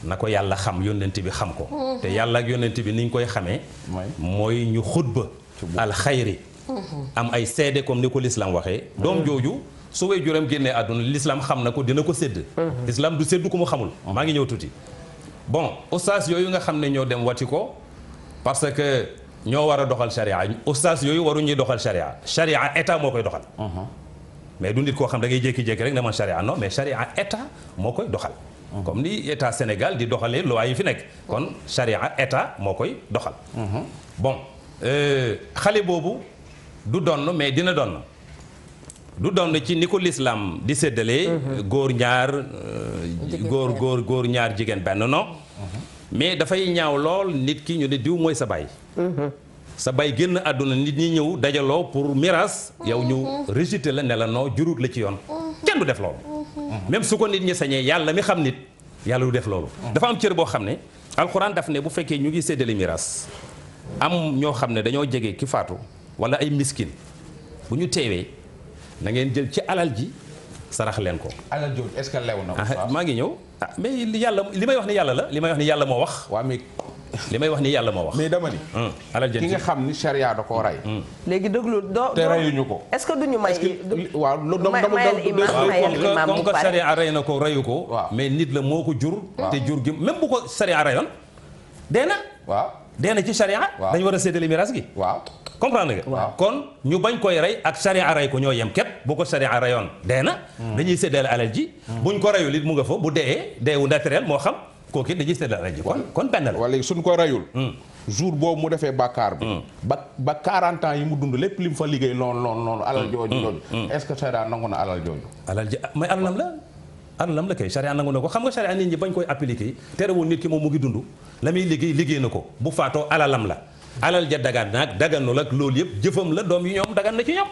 na ko yàlla xam yónnent bi xam ko. te yàlla ak yónnent bi ni ñu koy xamee. mooy ñu xutba alxayri am ay seede comme ni ko l'islam waxee. doom jooju su way juram génnee àdduna l'islam xam na ko dina ko sédd. l'islam du séddu ko mu xamul. maa ngi ñëw tuuti. bon ustaas yooyu nga xam ne ñoo dem wati ko parce que ñoo war a doxal charia ustaas yooyu waruñuy doxal charia charia état moo koy doxal. mais du nit koo xam da ngay jékki-jékki rek ne man charia non mais charia état moo koy doxal. comme ni état Sénégal di doxalee loi yi fi nekk. kon charia état moo koy doxal. bon xale boobu du donn mais dina donn du donn ci ni ko l'islam di séddalee. góor ñaar góor ñaar jigéen benn non. mais dafay ñaaw lool nit ki ñu ne diw mooy sa baay. sa baay génn àdduna nit ñi ñëw dajaloo pour miraas yow ñu rejeté la ne la non jurut la ci yoon kenn du def loolu. même su ko nit ñi sañee yàlla mi xam nit yàlla du def loolu. dafa am cër boo xam ne alxuraan daf ne bu fekkee ñu ngi séddale miraas am ñoo xam ne dañoo jege ki faatu wala ay miskin bu ñu teewee na ngeen jël ci alal ji sarax leen ko. alal jooju est-ce que lew na. maa ngi ñëw mais yàlla li may wax ni yàlla la li may wax ni yàlla moo wax. waa mais li may wax ni yàlla moo wax. mais dama ni. alal jën ki nga xam ni charia da koo rey. léegi déglu doo te reyuñu ko. est-ce que duñu may. waaw loolu comme que charia rey na ko reyu ko. mais nit la moo ko jur. te jur gi même bu ko charia reyoon dee na. waaw dee na ci charia. dañu war a séddale miraas gi. waaw comprendre nga. kon ñu bañ koy rey ak charia rey ko ñoo yem képp bu ko charia reyoon dee na. dañuy séddale alal ji. buñ ko reyul it mu nga fa bu dee deewu naturel moo xam. kooku it dañuy séddale alal ji kon benn la. wala léegi suñ ko reyul. jour boobu mu defee bàkkaar bi. ba 40 ans yi mu dund lépp li mu fa liggéey loolu alal jooju. est-ce que charia nangu na alal jooju. alal ji mais alalam la kay charia nangu na ko xam nga charia nit ñi bañ koy appliquer terewul nit ki moom mu ngi dund la muy liggéey na ko bu faatoo alalam la. alal ja dagan naag daganul ak loolu yëpp jëfam la doom yi ñoom dagan na ci ñoom.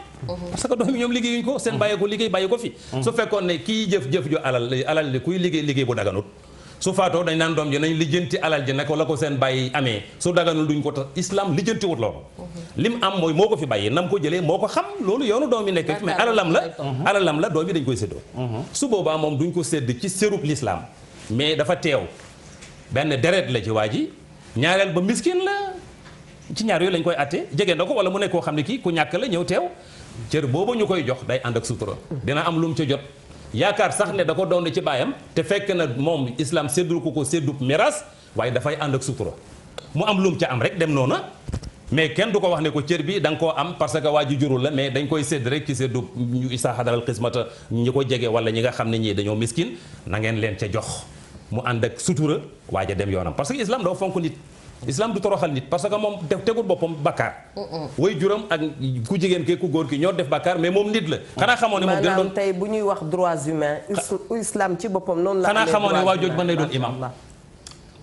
parce que doom yi ñoom liggéeyuñ ko seen bàyyi ko liggéey bàyyi ko fi. su fekkoon ne kii jëf ju alal li kuy liggéey bu daganut su faatoo dañ naan doom ji nañ lijjanti alal ji naka la ko seen bàyyi amee su daganul duñ ko tax islam lijjanti wut loolu. lim am mooy moo ko fi bàyyi nam ko jëlee moo ko xam loolu yoonu doom yi nekk mais alalam la doom yi dañ koy séddoo. su boobaa moom duñ ko sédd ci sérub l'islam mais dafa teew benn deret la ci waa ji ñaareel ba miskin la ci ñaar yooyu lañ koy atte jege na ko wala mu nekk koo xam ne kii ku ñàkk la ñëw teew cër boobu ñu koy jox day ànd ak sutura dina am lu mu ca jot yaakaar sax ne da ko doon ci baayam te fekk na moom islam séddul ko séddub miraas waaye dafay ànd ak sutura mu am lu mu ca am rek dem noona mais kenn du ko wax ne ko cër bi da nga koo am parce que waa ji jurul la mais dañ koy sédd rek ci séddub ñu isaa xadaral xismata ñi ko jege wala ñi nga xam ne ñii dañoo miskin na ngeen leen ca jox mu ànd ak sutura waa ja dem yoonam parce que islam doo fonk nit islam du toroxal nit parce que moom tegul boppam bakkaar way juram ak ku jigéen ke ku góor ki ñoo def bakkaar mais moom nit la xanaa xamoo ne moom gën doon tey bu ñuy wax droits humains islam ci boppam noonu la xanaa xamoo ne waa jooj ban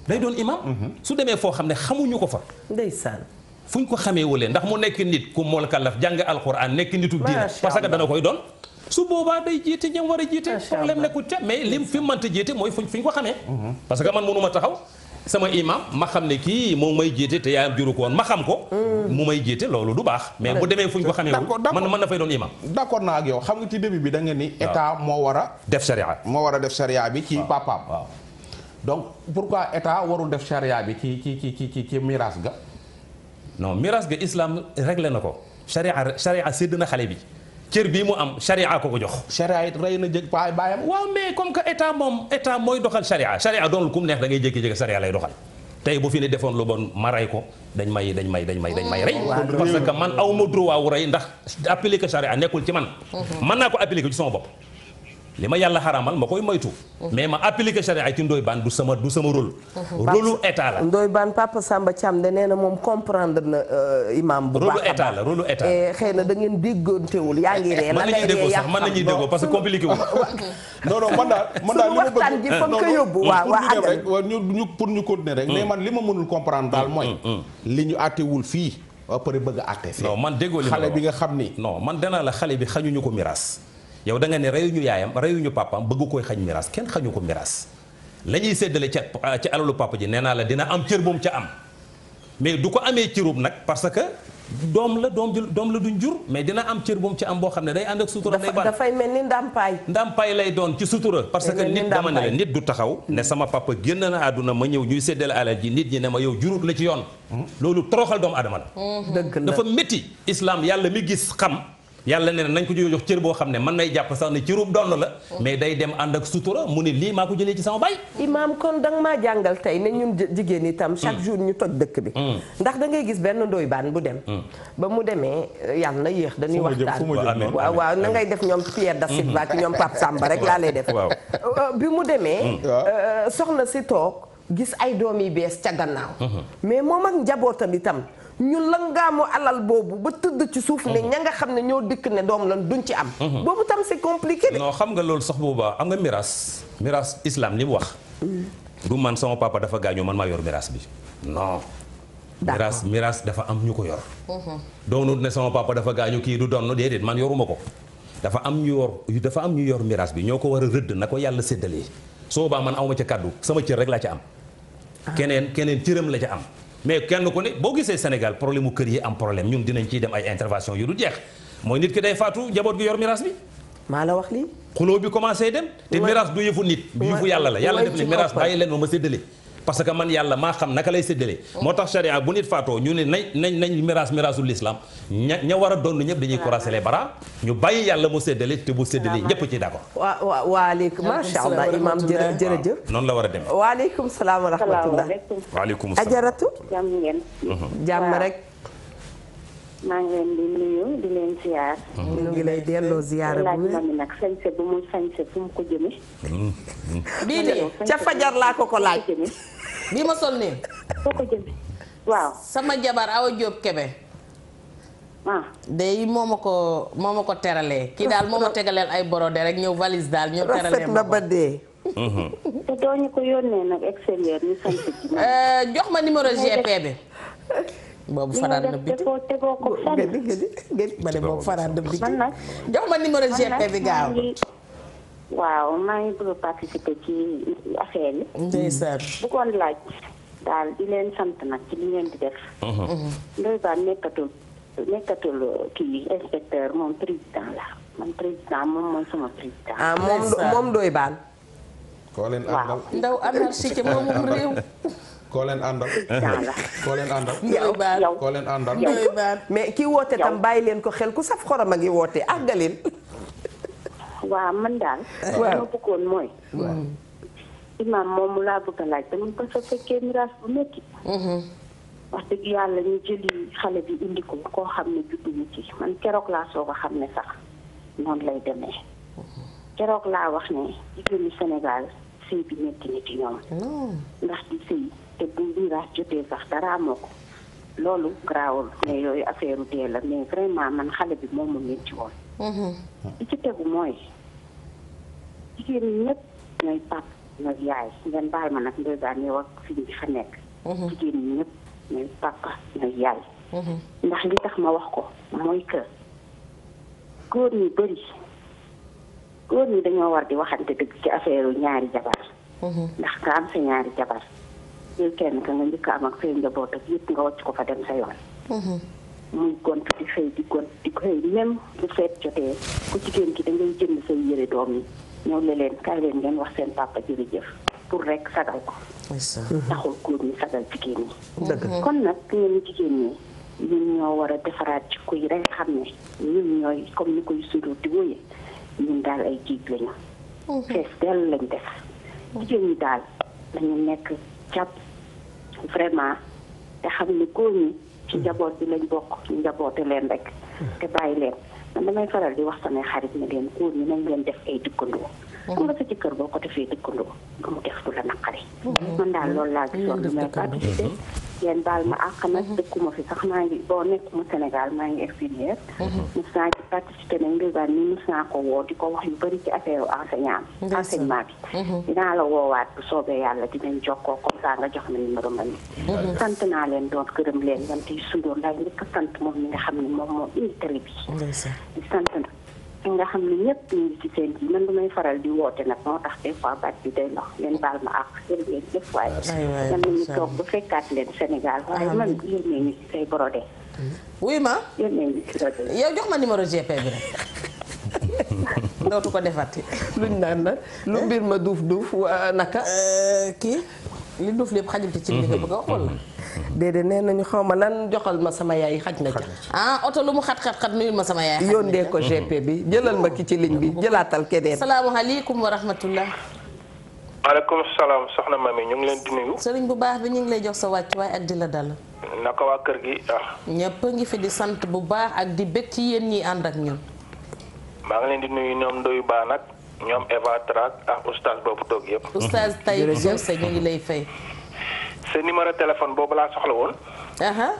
day doon imam su demee foo xam ne xamuñu ko fa ndeysaan fu ñu ko xamee wulee ndax mu nekk nit ku mool kalaf jàng alquran nekk nitu diina parce que dana koy doon su boobaa day jiite ñam war a jiite problème nekkul ca mais lim fi mënta jiite mooy fu ñu ko xamee parce que man mënu ma taxaw sama imam ma xam ne kii moom may jiite te yaayam juru ko woon ma xam ko mu may jiite loolu du baax mais bu demee fu ñu ko xamee mën na fay doon imam d'accord naa ak yow xam nga ci début bi da nga ni état moo war a def charia bi ci papaam waaw donc pourquoi état warul def charia bi ci miraas ga non miraas ga islam réglé na ko charia sédd na xale bi cër bii mu am charia ko jox. charia it rey na jëg baayam. waaw mais comme que état mooy doxal charia doonul kum neex da ngay jékki-jékki charia lay doxal tey bu fi ne defoon lu bon ma rey ko dañ may rey. parce que man aw ma droit wu rey ndax appliquer charia nekkul ci man. mën naa ko appliquer ci sama bopp. li ma yàlla xaramal ma koy moytu. mais ma appliquer charia ci Ndoye Bane du sama rôle. rôle état la. Ndoye Bane Papa Samba Thiam de nee na moom comprendre na imam bu baax a baax rôle état xëy na da ngeen déggoontewul yaa ngi ree la ngay ree sax mën nañuy déggoo parce que compliqué wu. non man daal li ma waxtaan ji fa ko yóbbu pour ñu continuer rek mais man li ma mënul comprendre daal mooy li ñu àttewul fii ba pare bëgg a àtte fii. non man déggoo li xale bi nga xam ni non man danaa la xale bi xañuñu ko miraas yow da nga ne reyuñu yaayam reyuñu papaam bëgg koy xañ miraas kenn xañu ko miraas la ñuy séddale ca alalu papa ji nee naa la dina am cër bu mu ca am mais du ko amee cërub nag parce que doom la duñ jur mais dina am cër bu mu ca am boo xam ne day ànd ak sutura day baax dafay mel ni ndàmpaay lay doon ci sutura parce que nit dama ne la nit du taxaw ne sama papa génn na àdduna ma ñëw ñuy séddale alal ji nit ñi ne ma yow jurut la ci yoon loolu toroxal doomu adama la dëgg la dafa métti islam yàlla mi gis xam yàlla nee na nañ ko jox cër boo xam ne mën nay jàpp sax ne cërub donn la mais day dem ànd ak sutura mu ne lii maa ko jëlee ci sama baay. imaam kon danga maa jàngal tey ne ñun jigéen itam chaque jour ñu toj dëkk bi ndax da ngay gis benn Ndoye Bane bu dem ba mu demee yàlla na yéex dañuy waxtaan waaw na ngay def ñoom Pierre da Silva ak ñoom Pape Samba rek laa lay def bi mu demee soxna si toog gis ay doom yi bees ca gannaaw mais moom ak njabootam itam ñu langaamu alal boobu ba tëdd ci suuf ne ña nga xam ne ñoo dikk ne doom lan duñ ci am boobu tam c'est compliqué de non xam nga loolu sax boobaa am nga miraas islam li mu wax du man sama papa dafa gaañoo man maa yor miraas bi non. miraas dafa am ñu ko yor. doonut ne sama papa dafa gaañu kii du donn déedéet man yoruma ko. dafa am ñu yor miraas bi ñoo ko war a rëdd na ko yàlla séddalee soo baa man awma ca kàddu sama cër rek laa ca am. keneen cëram la ca am. mais kenn ku ne boo gisee Sénégal problème mu kër yi am problème ñun dinañ ciy dem ay intervention yu du jeex mooy nit ki day faatu njaboot gi yor miraas bi. maa la wax lii. xuloo bi commencé dem. te miraas du yëfu nit. yëfu yàlla la yàlla def ne miraas bàyyi leen ma séddale. parce que man yàlla maa xam naka lay séddale. moo tax charia bu nit faatoo ñu ne nañ miraasul l'islam ña war a doon ñëpp dañuy croiser les bras ñu bàyyi yàlla mu séddale te bu séddale ñëpp ci d'accord. waaleykum macha allah imam jërëjëf. noonu la war a demee. waaleykum salaam wa rahmatullah. waaleykum salaam ajaratu. jàmm ngeen. jàmm rek. maa ngi leen di nuyu di leen ziar. ñu ngi lay delloo ziar bu laaj ma nag sañse bu mu sañse fu mu ko jëme. bii nii ca fajar laa ko laaj. bii ma sol nii. foo ko jëme waaw. sama jabar Awa Diop Kebe. day moo ma ko teralee kii daal moo ma tegaleel ay borode rek ñëw valise daal ñëw teralee ma ko. rafet na ba dee. te doo ñu ko yónnee nag extérieur ñu sañse ci. jox ma numéro GP bi. boobu faraan na biti tegoo ko ma ne boobu faraan na biti man nag jox ma numéro GP bi gaaw. waaw maa ngi bëgg a participer ci affaire yi. ndeysaan. bëggoon laaj daal di leen sant nag ci li ngeen di def. Ndoye Bane nekkatul kii inspecteur moom président la man président moom mooy sama président. moom Ndoye Bane. koo leen àndal ndaw anarchie moom réew. koo leen àndal. koo leen àndal. yow koo leen àndal. mais kii woote tam bàyyi leen ko xel ku saf xorom a ngi woote àggalin. waaw man daal. waaw ma bëggoon mooy. imam moom mu laa bëgg a laaj dama ko sa fekkee miraas bu métti. wax dëgg yàlla ñu jëli xale bi indi ko koo xam ne juddu ñu ci man keroog laa soog a xam ne sax noonu lay demee. keroog laa wax ne jigéenu Sénégal sëy bi métti na ci ñoom. ndax di sëy te bu miraas jotee sax dara amoo ko loolu garaawul mais yooyu affaire dee la mais vraiment man xale bi moom mu métti woon. li ci tegu mooy jigéen ñi ñëpp ñooy pap ñooy yaay ngeen baal ma nag Ndoye Bane yow ak fi bi fa nekk. jigéen ñi ñëpp ñooy papa ñooy yaay. ndax li tax ma wax ko mooy que góor ñi bëri góor ñi dañoo war di waxante dëgg ci affaire ñaari jabar. ndax nga am sa ñaari jabar yow kenn ka nga njëkk am ak say njaboot ak yëpp nga wàcc ko fa dem sa yoon. muy gont di xëy di gont di xëy même bu feet jotee ku jigéen ki da ngay jënd say yëre doom yi ñëw leen kaay leen ngeen wax seen papa jërëjëf pour rek sagal ko. taxul góor ñi sagal jigéen ñi. kon nag ñun jigéen ñi ñun ñoo war a defaraat ci koy rek xam ne ñun ñooy comme ni koy sundur di wóoye ñun daal ay jiig lañu. fees dell lañ def. jigéen ñi daal dañu nekk jàpp vraiment te xam ne góor ñi ci njaboot bi lañ bokk ñu njaboote leen rek te bàyyi leen man damay faral di wax samay xarit ne leen góor ñi nañ leen def ay dëkkandoo. xam nga sa ci kër boo ko defee dëkkandoo nga mu def du la naqari. man daal loolu laa gisoon lu may participer yéen baal ma àq nag dëkkuma fi sax maa ngi boo nekkuma Sénégal maa ngi extérieur. mos naa ci participer nag Ndoye Bane ni mos naa ko woo di ko wax yu bëri ci affaire enseignement bi. dinaa la woowaat bu soobee yàlla dinañ jokkoo comme ça nga jox ma numéro man sant naa leen doon gërëm leen yam te sundoor laay njëkk a sant moom mi nga xam ne moom moo indi télé bi. di sant na nga xam ne ñëpp ñu ngi ci seen ji man damay faral di woote nag moo tax des fois baat bi day lox leen baal ma àq jërëjëf jëf waaye man nañu toog ba fekkaat leen Sénégal waaye man yónnee ñu ci say brodé. wuy ma yónnee ñu ci brodé. yow jox ma numéro GP bi rek dootu ko defati. luñ naan la lu mbir ma duuf naka. kii li duuf lépp xajul ci li nga bëgg a wax wala. déedéet nee nañu xaw ma lan joxal ma sama yaay xaj na ca. oto lu mu xat nuyul ma sama yaay. yónnee ko GP bi jëlal ma ki ci ligne bi jëlaatal keneen. salaamaaleykum wa rahmatullah. maaleykum salaam soxna Mami ñu ngi leen di nuyu. sëriñ bu baax bi ñu ngi lay jox sa wàccuwaay ak di la dal. naka waa kër gi ñëpp a ngi fi di sant bu baax ak di bëgg ci yéen ñi ànd ak ñun. maa ngi leen di nuyu ñoom Ndoye Bane ak ñoom Eva Trac ak oustaz boobu toog yëpp. oustaz Taïb Socé ñu ngi lay fay. sa numéro téléphone boobu laa soxla woon.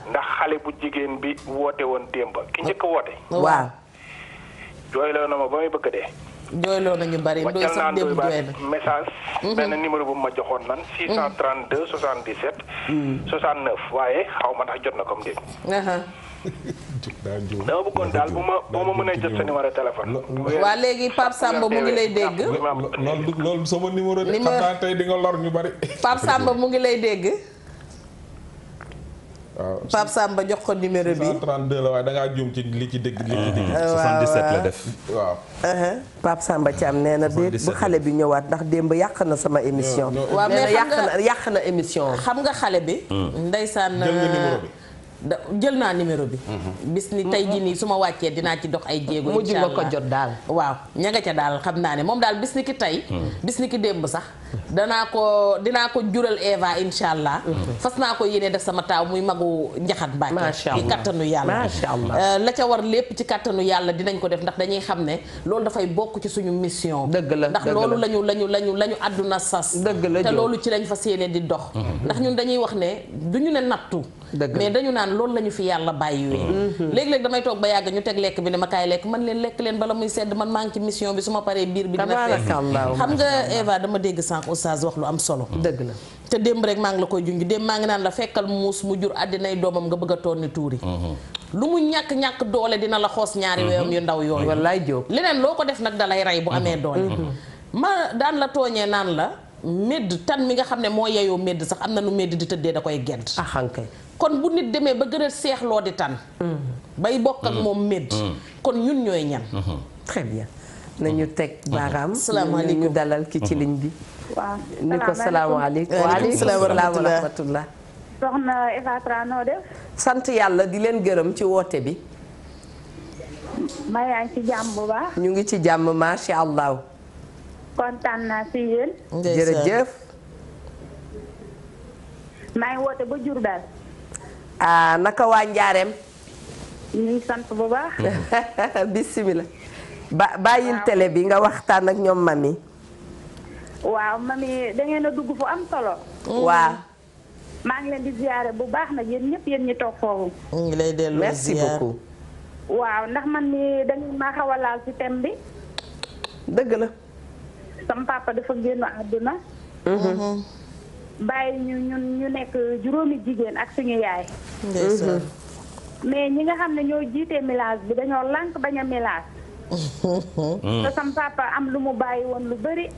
ndax xale bu jigéen bi woote woon démb ki njëkk a woote. waaw. jooyloo na ma ba muy bëgg dee. jooyloo nañu bari Ndoye wàccal naa sax démb Ndoye jooy Bane na. message. benn numéro bu ma joxoon nan. 632 77. 69 waaye xaw ma ndax jot na comme déet. dama bëggoon daal boo ma mënee jot sa numéro téléphone. waa léegi Pape Samba mu ngi lay dégg. loolu sama numéro de. xam naa tey di nga lor ñu bari. Pape Samba mu ngi lay dégg. waaw Pape Samba jox ko numéro bi. 132 la waaye da ngaa juum ci li ci dégg. 77 la def. waaw. Pape Samba Thiam nee na déet bu xale bi ñëwaat ndax démb yàq na sama émission. waaw mais nee na yàq na émission. xam nga xale bi. ndeysaan jël nga numéro bi. jël naa numéro bi. bis ni tey jii nii su ma wàccee dinaa ci dox ay jéego. mujj nga ko jot daal. waaw ña nga ca daal xam naa ne moom daal bis ni ki tey. bis ni ki démb sax. dinaa ko jural Eva incha allah. fas naa ko yéene def sama taaw muy magu njaxat Mbàkke. macha allah ci kattanu yàlla. macha allah la ca war lépp ci kattanu yàlla dinañ ko def ndax dañuy xam ne loolu dafay bokk ci suñu mission. dëgg la ndax loolu lañu àdduna sas. dëgg la te loolu ci lañ fas yéene di dox. ndax ñun dañuy wax ne duñu ne nattu. mais dañu naan loolu lañu fi yàlla bàyyiwee. léeg-léeg damay toog ba yàgg ñu teg lekk bi ne ma kaay lekk man leen lekk leen bala muy sedd man maa ngi ci mission bi su ma paree biir bi dina fees. xam nga Eva dama dégg sànq oustaz wax lu am solo. dëgg la te démb rek maa ngi la koy junj démb maa ngi naan la fekkal muus mu jur àddinay doomam nga bëgg a toon ni tuuri. lu mu ñàkk doole dina la xoos ñaari weewam yu ndaw yooyu. wallaay jóg leneen loo ko def nag dalay rey bu amee doole. ma daan la tooñee naan la médd tan mi nga xam ne moo yeyoo médd sax am na nu médd di tëddee da koy gedd. axankay kon bu nit demee ba gën a seexloo di tan bay bokk ak moom médd kon ñun ñooy ñan. très bien nañu teg baaraam. salaamaaleykum ñu dalal ki ci ligne bi. waaw ni ko salaamaaleykum. waaleykum salaam wa rahmatullah. soxna Eva Tra noo def. sant yàlla di leen gërëm ci woote bi. ma yaa ngi ci jàmm bu baax. ñu ngi ci jàmm macha allah. kontaan naa si yéen. jërëjëf. maa ngi woote ba Diourbel. naka waa Njaareem. ñu ngi sant bu baax. bisimilah. bàyyil télé bi nga waxtaan ak ñoom mami. waaw mami da ngeen a dugg fu am solo. waaw. maa ngi leen di ziare bu baax nag yéen ñëpp yéen ñi toog foofu. ñu ngi lay delloo merci beaucoup. waaw ndax man ni dañu maa xaw a laal ci thème bi. dëgg la. sama papa dafa génn àdduna. bàyyi ñu nekk juróomi jigéen ak suñu yaay. mais ñi nga xam ne ñoo jiitee mélange bi dañoo lànk bañ a mélange. te sama papa am lu mu bàyyi woon lu bari.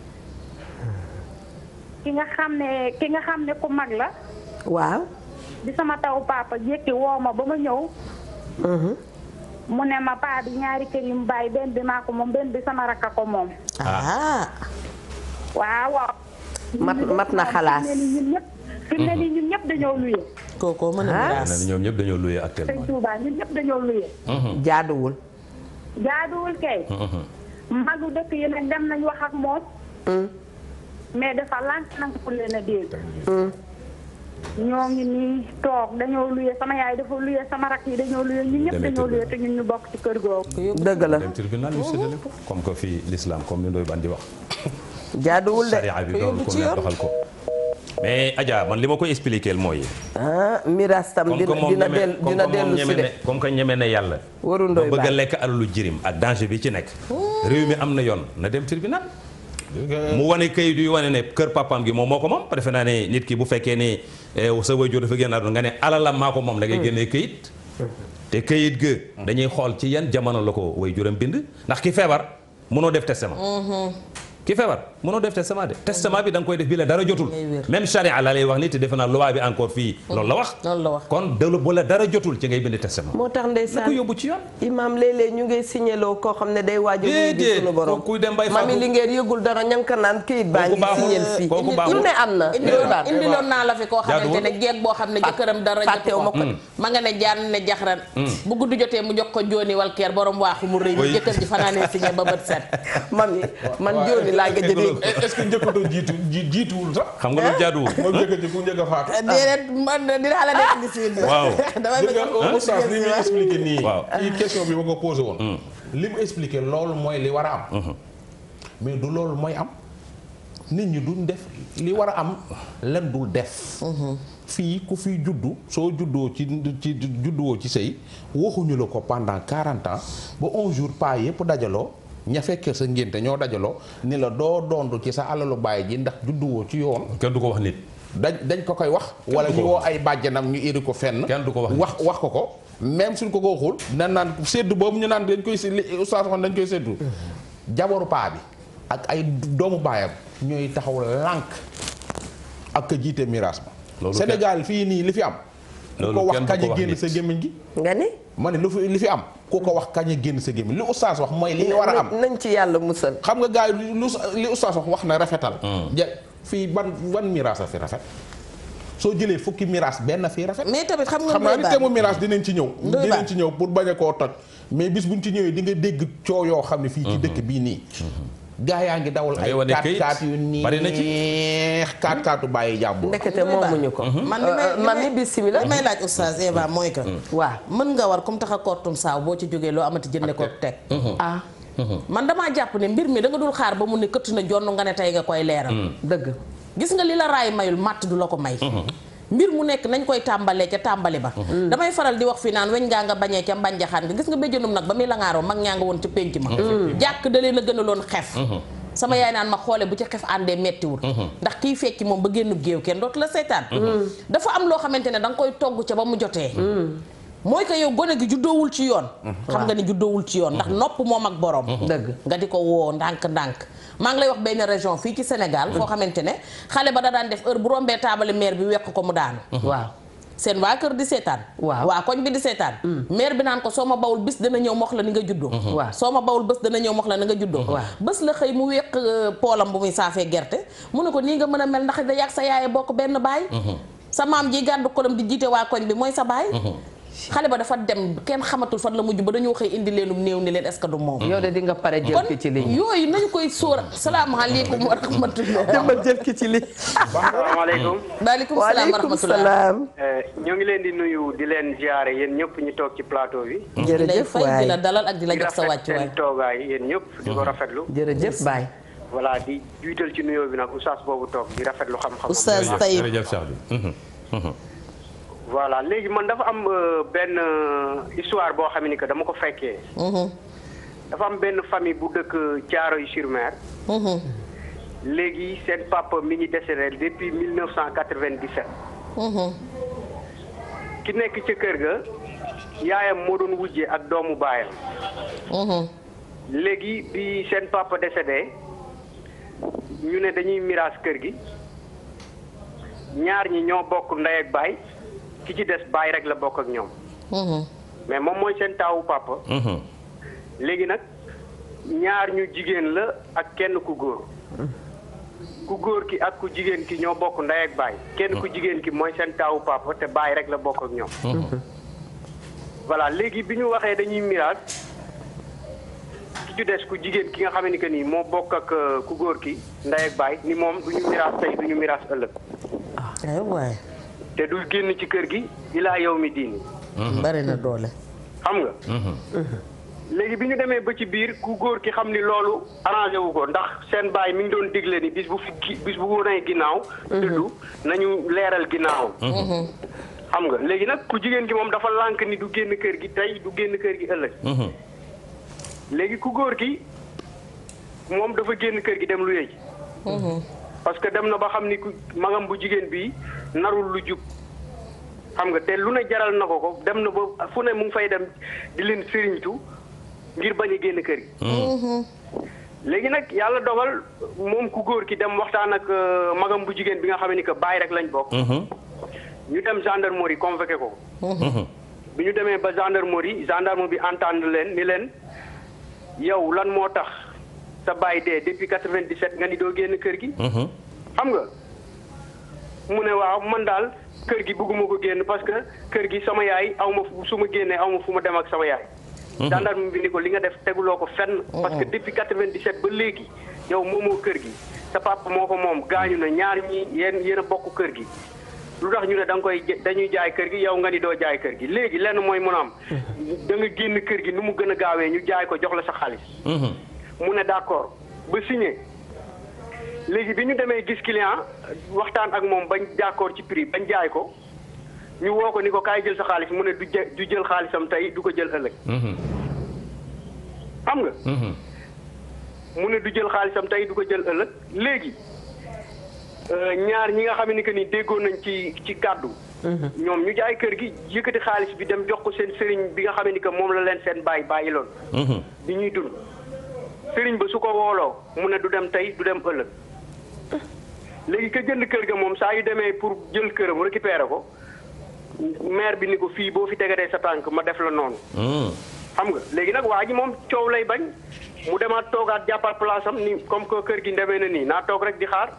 ki nga xam ne ku mag la. waaw. di sama taw papa jékki woo ma ba ma ñëw. mu ne ma paa bi ñaari kër yu mu bàyyi benn bi maa ko moom benn bi sama rakka ko moom. waaw. mat na xalaas. fi mu ne nii ñun ñëpp dañoo luye. kookoo mën a miraas. ñoom ñëpp dañoo luye actuellement. Sëñ Touba ñun ñëpp dañoo luye. jaaduwul. jaaduwul kay. magu dëkk yi nag dem nañ wax ak moom. mais dafa lànk nangu ko leen a dégg. ñoo ngi nii toog dañoo luye sama yaay dafa luye sama rak yi dañoo luye ñun ñëpp dañoo luye te ñun ñu bokk ci kër googu. dëgg la dem tribunal ñu séddale ko comme que fii l'islam comme ni Ndoye Bane di wax. jaaduwul de. sariya bi doon ko ne doxal ko. mais Adja man li ma koy expliquer mooy. miraas tam dina dellu si de. comme que ñeme na yàlla. waru Ndoye Bane bëgg a lekk alalu jirim ak danger bi ci nekk. réew mi am na yoon na dem tribunal. mu wane kayit yu wane ne kër papaam gi moom moo ko moom defe naa ne nit ki bu fekkee ne sa waajur dafa génn àdduna nga ne alalam maa ko moom da ngay génnee kayit. te kayit ga dañuy xool ci yan jamono la ko waajuram bind ndax ki feebar mënoo def testament. ki feebar mënoo def testament de testament bi da nga koy def bi la dara jotul. même charia la lay wax ni te defe naa loi bi encore fii loolu la wax. kon bu la dara jotul ci ngay bind testament. moo tax ndeysaan ko yóbbu ci yoon. imaam léeg-léeg ñu ngay signéloo koo xam ne day waaj a wuyu ji sunu borom. kuy dem bay mami li ngeen yëgul dara ña nga ko naan kayit baa ngi signeel fii. lu ne am na. indiloon naa la fi koo xamante ne jeeg boo xam ne jëkkëram dara jotu ko ma nga ne jaan ne jaxran bu guddi jotee mu jox ko jooni wal keer borom waaxu mu rëy mi jëkkër ji fanaanee signé ba bët set. mami man jooni laa gëj a dégg. est-ce que njëkkatoo jiituwul sax. xam nga lu jaaduwul. moom njëkk ji ku njëkk a faatu. déedéet man dinaa la nekk gis fii. waaw oustaz li muy expliqué nii. waaw ci question bi ma ko posé woon. li mu expliqué loolu mooy li war a am. mais du loolu mooy am. nit ñi duñ def li war a am len dul def. fii ku fi juddu soo juddoo ci judduwoo ci sëy waxuñu la ko pendant 40 ans ba un jour pas yëpp dajaloo ña fekkee sa ngénte ñoo dajaloo ni la doo dondu ci sa alalu baay ji ndax judduwoo ci yoon. kenn du ko wax nit. dañ ko koy wax. wala ñu woo ay bàjjanam ñu iri ko fenn. kenn du ko wax ko même suñ ko waxul naan séddu boobu ñu naan dañ koy oustaz waxoon dañ koy séddu. jabaru paa bi ak ay doomu baayam ñooy taxaw lànk ak ka jiite miraas ba. Sénégal fii nii li fi am. ku ko wax kañ a génn sa gémmiñ gi. nga ni ma ne li fi am. ku ko wax kañ a génn sa gémmiñ li oustaz wax mooy li war a am. nañ ci yàlla musal. xam nga gars yi li oustaz wax na rafetal. fii ban miraas a fi rafet. soo jëlee fukki miraas benn fii rafet. mais tamit xam naa ni teemu miraas dinañ ci ñëw. pour bañ a koo toj. mais bis buñ ci ñëwee di nga dégg coow yoo xam ne fii ci dëkk bii nii. gaa yaa ngi dawal ay 4x4 yu neex 4x4 bàyyi jàmbur. ndekete moomuñu ko. man mi bismillah li may laaj oustaz Eva mooy que. waaw mën nga war comme tax a kortum saaw boo ci jógee loo amati jënde ko teg. man damaa jàpp ne mbir mi da nga dul xaar ba mu ne këtt na jonn nga ne tey nga koy leeral. dëgg gis nga li la raay mayul màtt du la ko may. mbir mu nekk nañ koy tàmbalee ca tàmbali ba. damay faral di wax fii naan weñ ngaa nga bañee ca mbanjaxaan nga gis nga béjjënum nag ba muy la ngaaroo mag ñaa nga woon ca pénc ma. jàkk da leen a gënaloon xef. sama yaay naan ma xoole bu ci xef àndee mettiwul. ndax kiy fekki moom ba génn géew kenn dootu la seetaan. dafa am loo xamante ne da nga koy togg ca ba mu jotee. mooy que yow gone gi juddoowul ci yoon. xam nga ni juddoowul ci yoon ndax nopp moom ak borom. dëgg nga di ko woo ndànk-ndànk. maa ngi lay wax benn région fii ci Sénégal. foo xamante ne xale ba da daan def heure bu rombee taabale maire bi wekk ko mu daanu. waaw seen waa kër di seetaan. waaw waa koñ bi di seetaan. maire bi naan ko soo ma bawul bis dana ñëw mox la ni nga juddoo. waaw soo ma bawul bés dana ñëw mox la ni nga juddoo. waaw bés la xëy mu wekk poolam bu muy saafee gerte mu ne ko nii nga mën a mel ndax da yàgg sa yaay bokk benn baay. sa maam ji gàddu kolam di jiite waa koñ bi mooy sa baay. xale ba dafa dem kenn xamatul fan la mujj ba dañoo xëy indi leenum néew ni leen est-ce que du moom. yow de di nga pare jël ki ci ligne. yooyu nañu koy sóor salaamaaleykum wa rahmatulah. dama jël ki ci ligne. asalaamaaleykum. waaleykum salaam wa rahmatulah. ñoo ngi leen di nuyu di leen ziare yéen ñëpp ñu toog ci plateau bi. jërëjëf waay di la dalal ak di la jox sa wàccuwaay. seen toogaay yéen ñëpp di ko rafetlu. jërëjëf baay. voilà di juital ci nuyoo bi nag oustaz boobu toog di rafetlu xam-xam. oustaz Taïb jërëjëf Cheikh bi. voilà léegi man dafa am benn histoire boo xam ne que dama ko fekkee. dafa am benn famille bu dëkk Thiaroye-sur-Mer. léegi seen papa mi ngi décédé depuis 1997. ki nekk ca kër ga yaayam moo doon wujje ak doomu baayam. léegi bi seen papa décédé ñu ne dañuy miraas kër gi ñaar ñi ñoo bokk ndey ak baay. ki ci des baay rek la bokk ak ñoom. mais moom mooy seen taawu papa. léegi nag ñaar ñu jigéen la ak kenn ku góor. ku góor ki ak ku jigéen ki ñoo bokk ndey ak baay. kenn ku jigéen ki mooy seen taawu papa te baay rek la bokk ak ñoom. voilà léegi bi ñu waxee dañuy miraas ki ci des ku jigéen ki nga xam ne que nii moo bokk ak ku góor ki ndey ak baay ni moom du ñu miraas tey du ñu miraas ëllëg. waay. te du génn ci kër gi ilaa yow mi diini. bari na doole. xam nga. léegi bi ñu demee ba ci biir ku góor ki xam ni loolu arrangé wu ko ndax seen baay mi ngi doon digle ni bis bu wonee ginnaaw. dëddu nañu leeral ginnaawam. xam nga léegi nag ku jigéen gi moom dafa lànk ni du génn kër gi tey du génn kër gi ëllëg. léegi ku góor gi moom dafa génn kër gi dem lu yëy. parce que dem na ba xam ni ku magam bu jigéen bi narul lu jub xam nga te lu ne jaral na ko dem na ba fu ne mu ngi fay dem di leen sëriñtu ngir bañ a génn kër gi. léegi nag yàlla dogal moom ku góor ki dem waxtaan ak magam bu jigéen bi nga xam ni que baay rek lañ bokk. ñu dem gendarmerie convoqué ko. bi ñu demee ba gendarme bi entendre leen ni leen yow lan moo tax sa baay dee depuis 97 nga ni doo génn kër gi. xam nga mu ne waaw man daal kër gi bëgguma ko génn parce que kër gi sama yaay aw ma su ma génnee aw ma fu ma dem ak sama yaay. gendarme bi ni ko li nga def teguloo ko fenn. parce que depuis 97 ba léegi yow moomoo kër gi sa papa moo ko moom gaañu na ñaar ñi yéen a bokk kër gi. lu tax ñu ne dañuy jaay kër gi yow nga ni doo jaay kër gi léegi lenn mooy mën a am. da nga génn kër gi nu mu gën a gaawee ñu jaay ko jox la sa xaalis. mu ne d'accord ba signé. léegi bi ñu demee gis client waxtaan ak moom bañ d'accord ci prix bañ jaay ko ñu woo ko ni ko kaay jël sa xaalis mu ne du jël xaalisam tey du ko jël ëllëg. xam nga. mu ne du jël xaalisam tey du ko jël ëllëg léegi ñaar ñi nga xam ne que ni déggoon nañ ci kàddu. ñoom ñu jaay kër gi yëkkati xaalis bi dem jox ko seen sëriñ bi nga xam ne que moom la leen seen bàyyi loon. bi ñuy dund sëriñ ba su ko wooloo mu ne du dem tey du dem ëllëg. léegi ka jënd kër ga moom saa yu demee pour jël këram récupérer ko maire bi ni ko fii boo fi tegatee sa tànk ma def la noonu. xam nga léegi nag waa ji moom coow lay bañ mu demaat toogaat jàppal place am ni comme que kër gi ndemee na nii naa toog rek di xaar.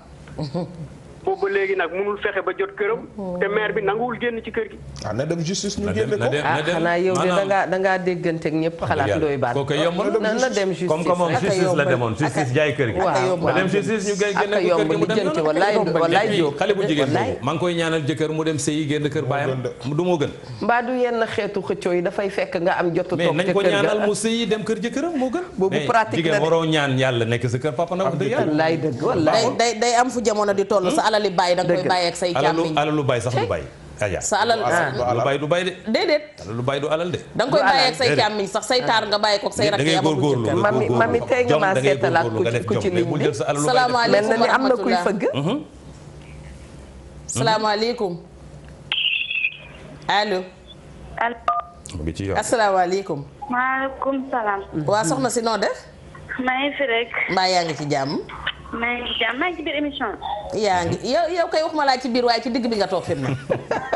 boobu ba léegi nag mënul fexe ba jot këram. te maire bi nanguwul génn ci kër gi. na dem justice ñu génne ko. xanaa yow de da ngaa déggante ak ñëpp xalaat Ndoye Bane. kooku yomb na dem justice comme que moom justice la demoon justice jaay kër gi. waaw na dem justice ñu génne ko kër gi mu dem yoon wallaay Diop xale bu jigéen boobu maa ngi koy ñaanal jëkkër mu dem sëyi génn kër baayam du moo gën. mbaa du yenn xeetu xëccoo yi dafay fekk nga am jotu toog mais nañ ko ñaanal mu sëyi dem kër jëkkëram moo gën. boobu pratique jigéen waroo ñaan yàlla nekk sa kër papa na wax dëgg yàlla. wallaay dëgg wallaay day am fu jamono di toll sa alali baay da koy bàyyi ak say càmmiñ alalu baay sax du baay. aja sa alal lu baay du baay de. déedéet lu baay du alal de. da nga koy bàyyi ak say càmmiñ sax say taar nga bàyyi ko ak say rakk yi amul jëkkër. mami tey nga maa seetalaat ku ci ligne bi. salaamaaleykum mel na ni am na kuy fëgg. salaamaaleykum. allo. asalaamaaleykum. maaleykum salaam. waa soxna si noo def. maa ngi fi rek. mbaa yaa ngi ci jàmm. maa ngi ci jàmm maa ngi ci biir émission bi. yaa ngi yow kay waxuma laa ci biir waaye ci digg bi nga toog fi mu ne.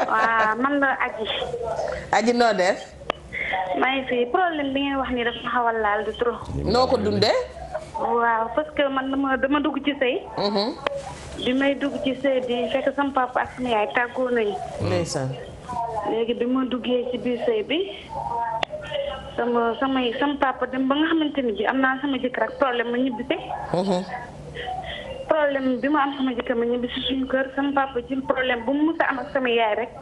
waaw man la Aji. Aji noo def. maa ngi fi problème bi ngeen wax ni dafa xaw a laal di trop. noo ko dundee. waaw parce que man dama dugg ci sëy. bi may dugg ci sëy bi fekk sama papa ak sama yaay tàggoo nañu. ndeysaan. léegi bi ma duggee ci biir sëy bi sama papa dem ba nga xamante ni bi am naa sama jëkkër ak problème ma ñibbi si. problème bi ma am sama jëkkër ma ñibbi si suñu kër sama papa jël problème bu mu mës a am ak sama yaay rek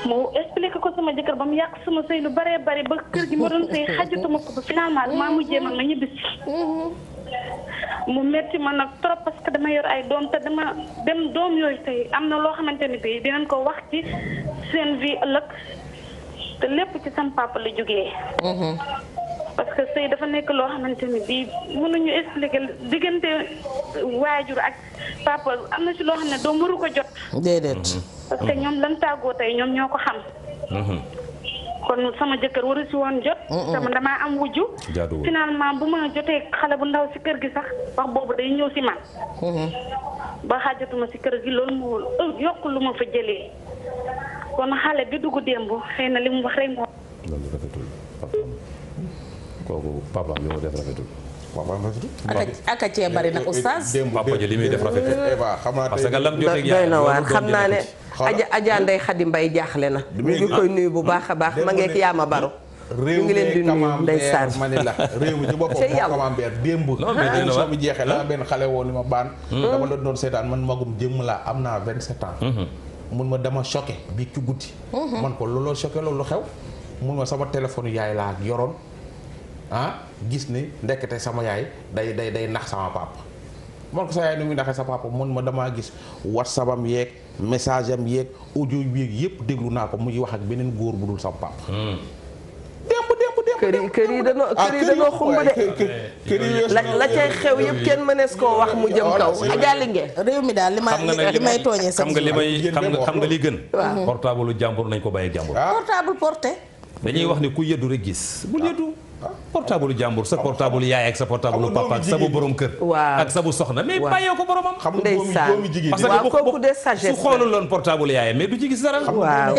mu expliqué ko sama jëkkër ba mu yàq sama sëy lu baree bari ba kër gi ma doon sëy xajatuma ko ba finalement maa mujjee man ma ñibbi si. mu metti ma nag trop parce que dama yor ay doom te dama dem doom yooyu tey am na loo xamante ni bii dinañ ko wax ci seen vie ëllëg te lépp ci sama papa la jógee. parce que sëy dafa nekk loo xamante ni bii mënuñu expliquer diggante waajur ak papa am na ci loo xam ne doom waru ko jot. déedéet. parce que ñoom lan tàggoo tey ñoom ñoo ko xam. kon sama jëkkër waru si woon jot. sama damaa am wujju. finalement bu ma jotee xale bu ndaw si kër gi sax wax boobu day ñëw si man. ba xaajatuma si kër gi loolu moo yokk lu ma fa jëlee kon xale bi dugg démb xëy na li mu wax rek moo. loolu rafetul kooku papa li mu def rafetul. aka cee bari nag oustaz. papa ji li muy def rafetul. parce que lam jotee doy na waar xam naa ne. Adja Ndeye Khady Mbaye jaaxle na. ñu ngi koy nuyu bu baax a baax ma ngeek yaama baro. ñu ngi leen di nuyu ndeysaan. ma ne la réew mi ci boppam moo camembert démb. émission bi jeexee la benn xale woo ni ma baan. dama la doon seetaan man magum jëmm laa am naa 27 ans. mun ma dama choqué bi ci guddi. man ko looloo choqué loolu xew. mun ma sama téléphone yaay laa yoroon gis ni ndekete sama yaay day nax sama papa. man ko sa yaay ni muy naxee sa papa mun ma damaa gis whatsapp am yeeg message am yeeg audio yeeg yëpp déglu naa ko muy wax ak beneen góor bu dul sama papa. démb kër yi danoo xumba de. la cay xew yëpp kenn mënees koo wax mu jëm kaw. Adja Linguère réew mi daal li may tooñee xam nga li gën. portable lu jàmbur nañ ko bàyyi jàmbur. portable porté. dañuy wax ne ku yëddu rek gis. bu yëddu portable jàmbur sa portable yaay ak sa portable papa ak sa bu borom kër. waaw ak sa bu soxna mais bàyyee ko boromam. ndeysaan parce que kooku de sagesse su xoolul loon portable yaay mais du ci gis dara. waaw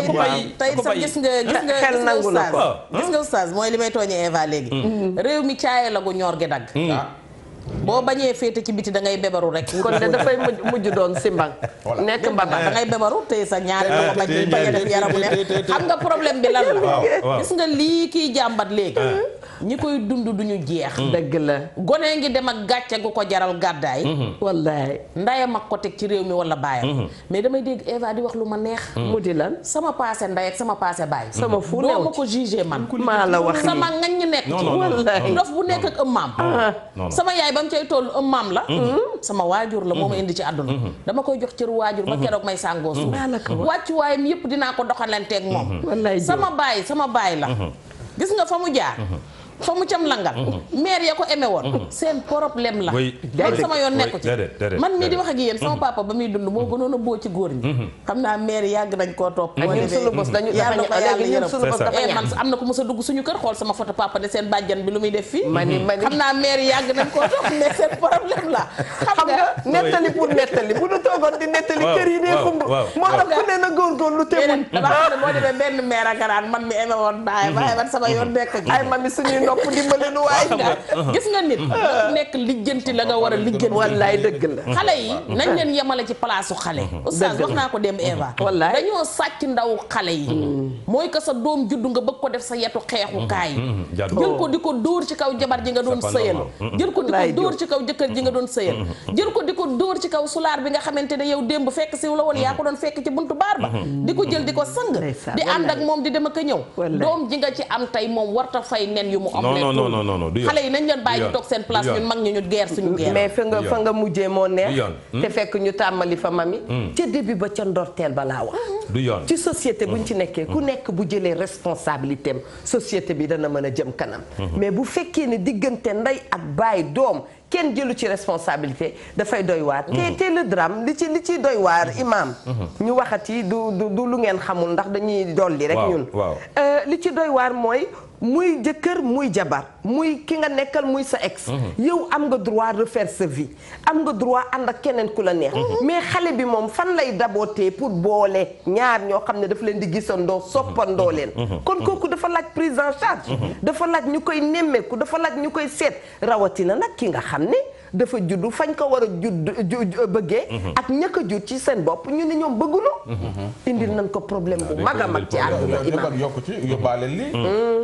tey sax gis nga xel nangu na ko. gis nga oustaz mooy li may tooñee Eva léegi. réew mi caaye la gu ñor gi dagg. boo bañee féete ci biti da ngay bebaru rek. kon de dafay mujj doon simbang. nekk mbaba da ngay bebaru tey sa ñaari loxo bañ a def yaramu ne xam nga problème bi lan la. gis nga lii kiy jàmbat léegi. ñi koy dund duñu jeex. dëgg la. gone ngi dem ak gàcce gu ko jaral gàddaay. wallaay. ndayam ak ko teg ci réew mi wala baayam. mais damay dégg Eva di wax lu ma neex. mu di lan. sama paase nday ak sama paase baay. sama fu doo ma ko jugé man. maa la wax sama ngañ nekk ci. wallaay dof bu nekk ak ëmmaam. sama yaay ba mu cay toll ëmmaam la. sama waajur la moo ma indi ci àdduna. dama koy jox cëru waajur ba keroog may sàngoo suuf. wàccuwaayam yëpp dinaa ko doxalanteeg moom. sama baay la. gis nga fa mu jaar. fa mu cam langal maire ya ko aimé woon seen problème la man sama yoon nekku ci man mii di wax ak yéen sama papa ba muy dund moo gënoon a boo ci góor ñi xam naa maire yàgg nañ koo topp ñun suñu bos dañu yàlla ko yàlla yërëm man am na ku mos a dugg suñu kër xool sama photo papa de seen bàjjan bi lu muy def fii xam naa maire yàgg nañ koo topp mais seen problème la xam nga nettali pour nettali bu ñu toogoon di nettali kër yi ne xumb moo tax ku ne na góorgóorlu te muñ dama xam ne moo demee benn maire a garaan man mi aimé woon bàyyi man sama yoon nekk ci ay mami suñuy nopp dimbali nu waay gis nga nit nekk lijjanti la nga war a lijjanti wallaay dëgg la xale yi nañ leen yemale ci place xale oustaz wax naa ko dem Eva wallaay dañoo sàcc ndaw xale yi mooy que sa doom juddu nga bëgg ko def sa yetu xeexukaay jël ko di ko dóor ci kaw jabar ji nga doon sëyal jël ko di ko dóor ci kaw jëkkër ji nga doon sëyal jël ko di ko dóor ci kaw sulaar bi nga xamante ne yow démb fekk si la woon yaa ko doon fekk ci buntu baar ba di ko jël di ko sang di ànd ak moom di dem ak a ñëw doom ji nga ci am tey moom warta fay nen yu mu am xale yi nañ leen bàyyi ñu toog seen place ñun mag ñu geer suñu geer mais fa nga mujjee moo neex te fekk ñu tàmmali fa mami ca début ba ca ndorteel ba laa wax du yoon ci société buñ ci nekkee ku nekk bu jëlee responsabilité am société bi dana mën a jëm kanam mais bu fekkee ne diggante ndey ak baay doom kenn jëlu ci responsabilité dafay doy waar te le drame li ci doy waar imam ñu waxati du lu ngeen xamul ndax dañuy dolli rek ñun li ci doy waar mooy muy jëkkër muy jabar muy ki nga nekkal muy sa ex yow am nga droit refaire sa vie am nga droit ànd ak keneen ku la neex mais xale bi moom fan lay dabootee pour boole ñaar ñoo xam ne dafa leen di gisandoo soppandoo leen kon kooku dafa laaj prise en charge dafa laaj ñu koy nemmeeku dafa laaj ñu koy seet rawatina nag ki nga xam ne dafa juddu fañ ko war a bëggee ak ña ko jur ci seen bopp ñu ne ñoom bëgguñu indil nañ ko problème bu mag a mag ci àdduna imam yokku ci yóbbaale li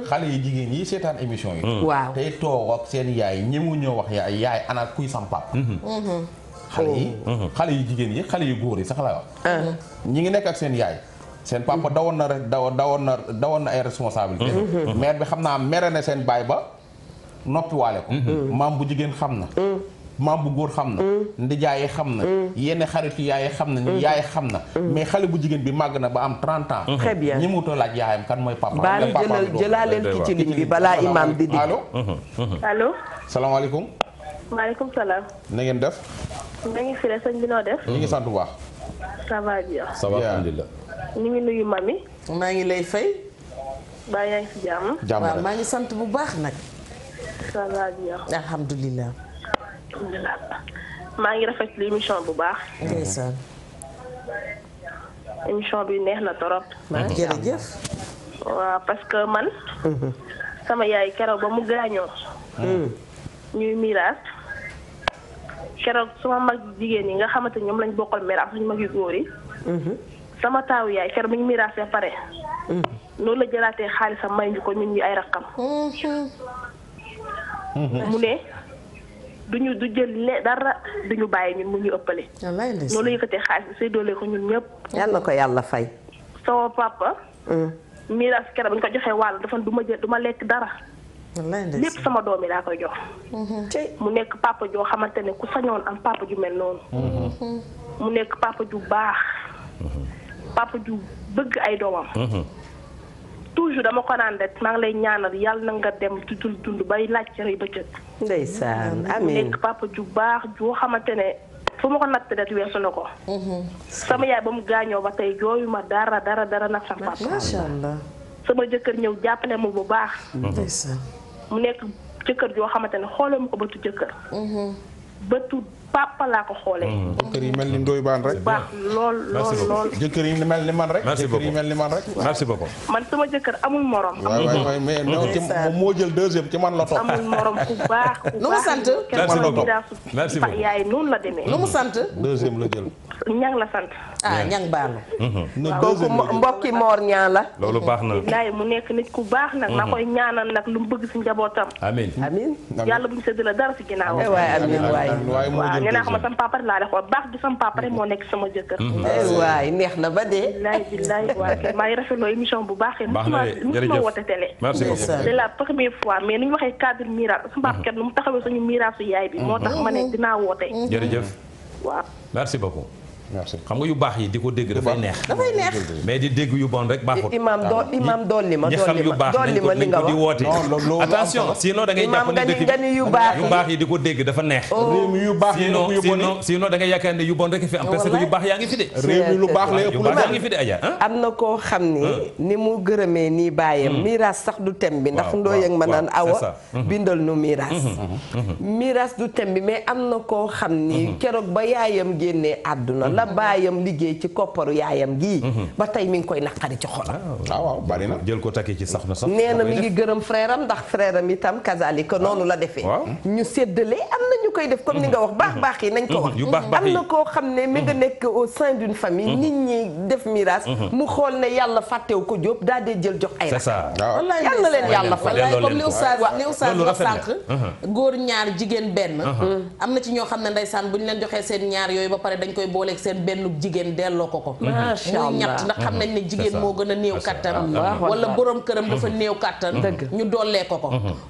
xale yi jigéen yi seetaan émission yi waaw tey toog ak seen yaay ñemu ñoo wax yaay ana kuy sam pap xale yi jigéen yi xale yu góor yi sax la wax ñi ngi nekk ak seen yaay seen papa dawoon na rek dawoon na ay responsabilité mère bi xam naa mere na seen baay ba noppiwaale ko maam bu jigéen xam na maam bu góor xam na ndijaay xam na yenn xaritu yaay xam na yaay xam na mais xale bu jigéen bi màgg na ba am 30 ans très bien ñi mu ta laaj yaayam kan mooy papa baal jëlaaleel ki ci ligne bi balaa imam di di allo salaamaaleykum maaleykum salaam na ngeen def na ngi fi sëñ bi noo def ñu ngi sant bu baax ça va bien ça va alhamdulilah ñu ngi nuyu mami maa ngi lay fay baa yaa ngi si jàmm waaw maa ngi sant bu baax nag ça va bien alhamdulilah maa ngi rafetlu émission bu baax ndeysaan émission bi neex na torop jërëjëf waaw parce que man sama yaay keroog ba mu gaañoo ñuy miraas keroog sama mag jigéen yi nga xamante ñoom lañ bokkal mère ak suñu mag yu góor yi sama taawu yaay keroog ba ñu miraasee pare loolu la jëlaatee xaalisam may ñu ko ñun ñu ay rakkam mu ne du jël dara duñu bàyyi ñun mu ñu ëppale loolu la yëkkatee xaalis bi say doole ko ñun ñëpp yal na ko yàlla fay sama papa miraas keroog ba ñu ko joxee wàll dafa du ma lekk dara lépp sama doom yi laa koy jox mu nekk papa joo xamante ne ku sañoon am papa ju mel noonu mu nekk papa ju baax papa ju bëgg ay doomam toujours dama ko naan rek maa ngi lay ñaanal yàlla na nga dem tudul dund bay laaj cere bëccëg ndeysaan amiin mu nekk papa ju baax joo xamante ne fu ma ko natt rek weesu na ko sama yaay ba mu gaañoo ba tey jooyu ma dara nag sama papa macha allah sama jëkkër ñëw jàppale ma bu baax ndeysaan mu nekk jëkkër joo xamante ne xoolee ma ko bëtu jëkkër bëtu papa laa ko xoolee jëkkër yi mel ni Ndoye Bane rek baax lool jëkkër yi mel ni man rek jëkkër yi mel ni man rek merci beaucoup man sama jëkkër amul morom waay mais moom moo jël deuxième ci man la toog amul morom ku baax nu mu sant merci beaucoup merci beaucoup yaay noonu la demee nu mu sant deuxième la jël ñang la sant ñang baalu kooku mbokki moor ñaa la loolu baax na laay mu nekk nit ku baax nag na koy ñaanal nag lu mu bëgg si njabootam amiin yàlla bu ñu sédd la dara si ginnaaw waay amiin waay waaw nee naa xam sama papa laa de xool baax bi sama papa rek moo nekk sama jëkkër waay neex na ba dee billaay waaye maa ngi rafetloo émission bu baaxee musuma woote télé merci beaucoup c'est la première fois mais ni ñu waxee cadre miraas sama papa kat nu mu taxawee suñu miraasu yaay bi moo tax ma ne dinaa woote jërëjëf waaw merci beaucoup xam nga yu baax yi di ko dégg dafay neex. mais di dégg yu bon rek baaxul. imam dolli ma ñi xam yu baax nañ ko di woote. attention sinon da ngay jàpp ne dëkk bi yu baax yi di ko dégg dafa neex. sinon da ngay yaakaar ne yu bon rek fi am parce que yu baax yaa ngi fi de. réew mi lu baax la ëpp yu baax yaa ngi fi de Adja. am na koo xam ni mu gërëmee nii baayam miraas sax du tem bi ndax ndoo yëg ma naan awa bindal nu miraas miraas du tem bi mais am na koo xam ni keroog ba yaayam génnee àdduna la baayam liggéey ci kopparu yaayam gii ba tey mi ngi koy naqari ci xolam. waaw bari na jël ko takki ci sax na sax. nee na mi ngi gërëm frère am ndax frère am itam kazalika noonu la defee. ñu séddale am na ñu koy def comme ni nga wax baax yi nañ ko wax. am na koo xam ne mi nga nekk au sein d'une famille nit ñi def miraas mu xool ne yàlla fàttewu ko Jóob daal di jël jox ay rakam. yal na leen yàlla fay. comme li Oustaz wax sànq góor ñaar jigéen benn. am na ci ñoo xam ne ndeysaan bu ñu leen joxee seen ñaar yooyu ba pare dañ koy booleeg seen benn jigéen delloo ko. macha allah muy ñett ndax xam nañ ne jigéen moo gën a néew kattan. wala borom këram dafa néew kattan. ñu dollee ko.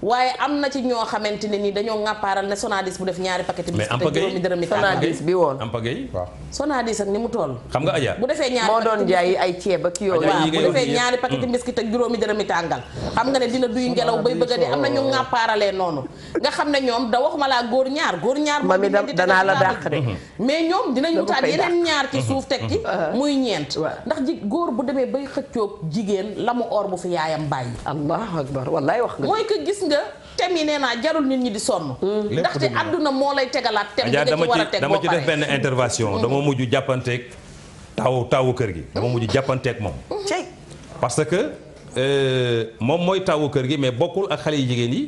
waaye am na ci ñoo xamante ne ni dañoo ŋàppaaral ne Sonadis bu def ñaari paquet bis te juróomi dërëmi Sonadis bi woon Ampagay Sonadis ak ni mu toll. xam nga Adja bu defee ñaari moo doon jaay ay ceeb ak yooyu. waaw bu defee ñaari paquet biscuit ak juróomi dërëmi tàngal xam nga ne dina duy ngelaw bay bëgg a dee am na ñu ŋàppaaralee noonu nga xam ne ñoom da waxuma laa góor ñaar ma mi danaa la dàq de mais ñoom dinañ wutaat yeneen ñaar ci suuf teg ci muy ñeent ndax góor bu demee bay xëccoog jigéen la mu or bu fi yaayam bàyyi. allahu akbar wallaay wax nga mooy que gis nga tem yi nee naa jarul nit ñi di sonn ndaxte àdduna moo lay tegalaat tem bi nga ci war a teg dama ci def benn intervention dama mujj jàppanteeg taawu kër gi dama mujj jàppanteeg moom parce que moom mooy taawu kër gi mais bokkul ak xale yu jigéen yi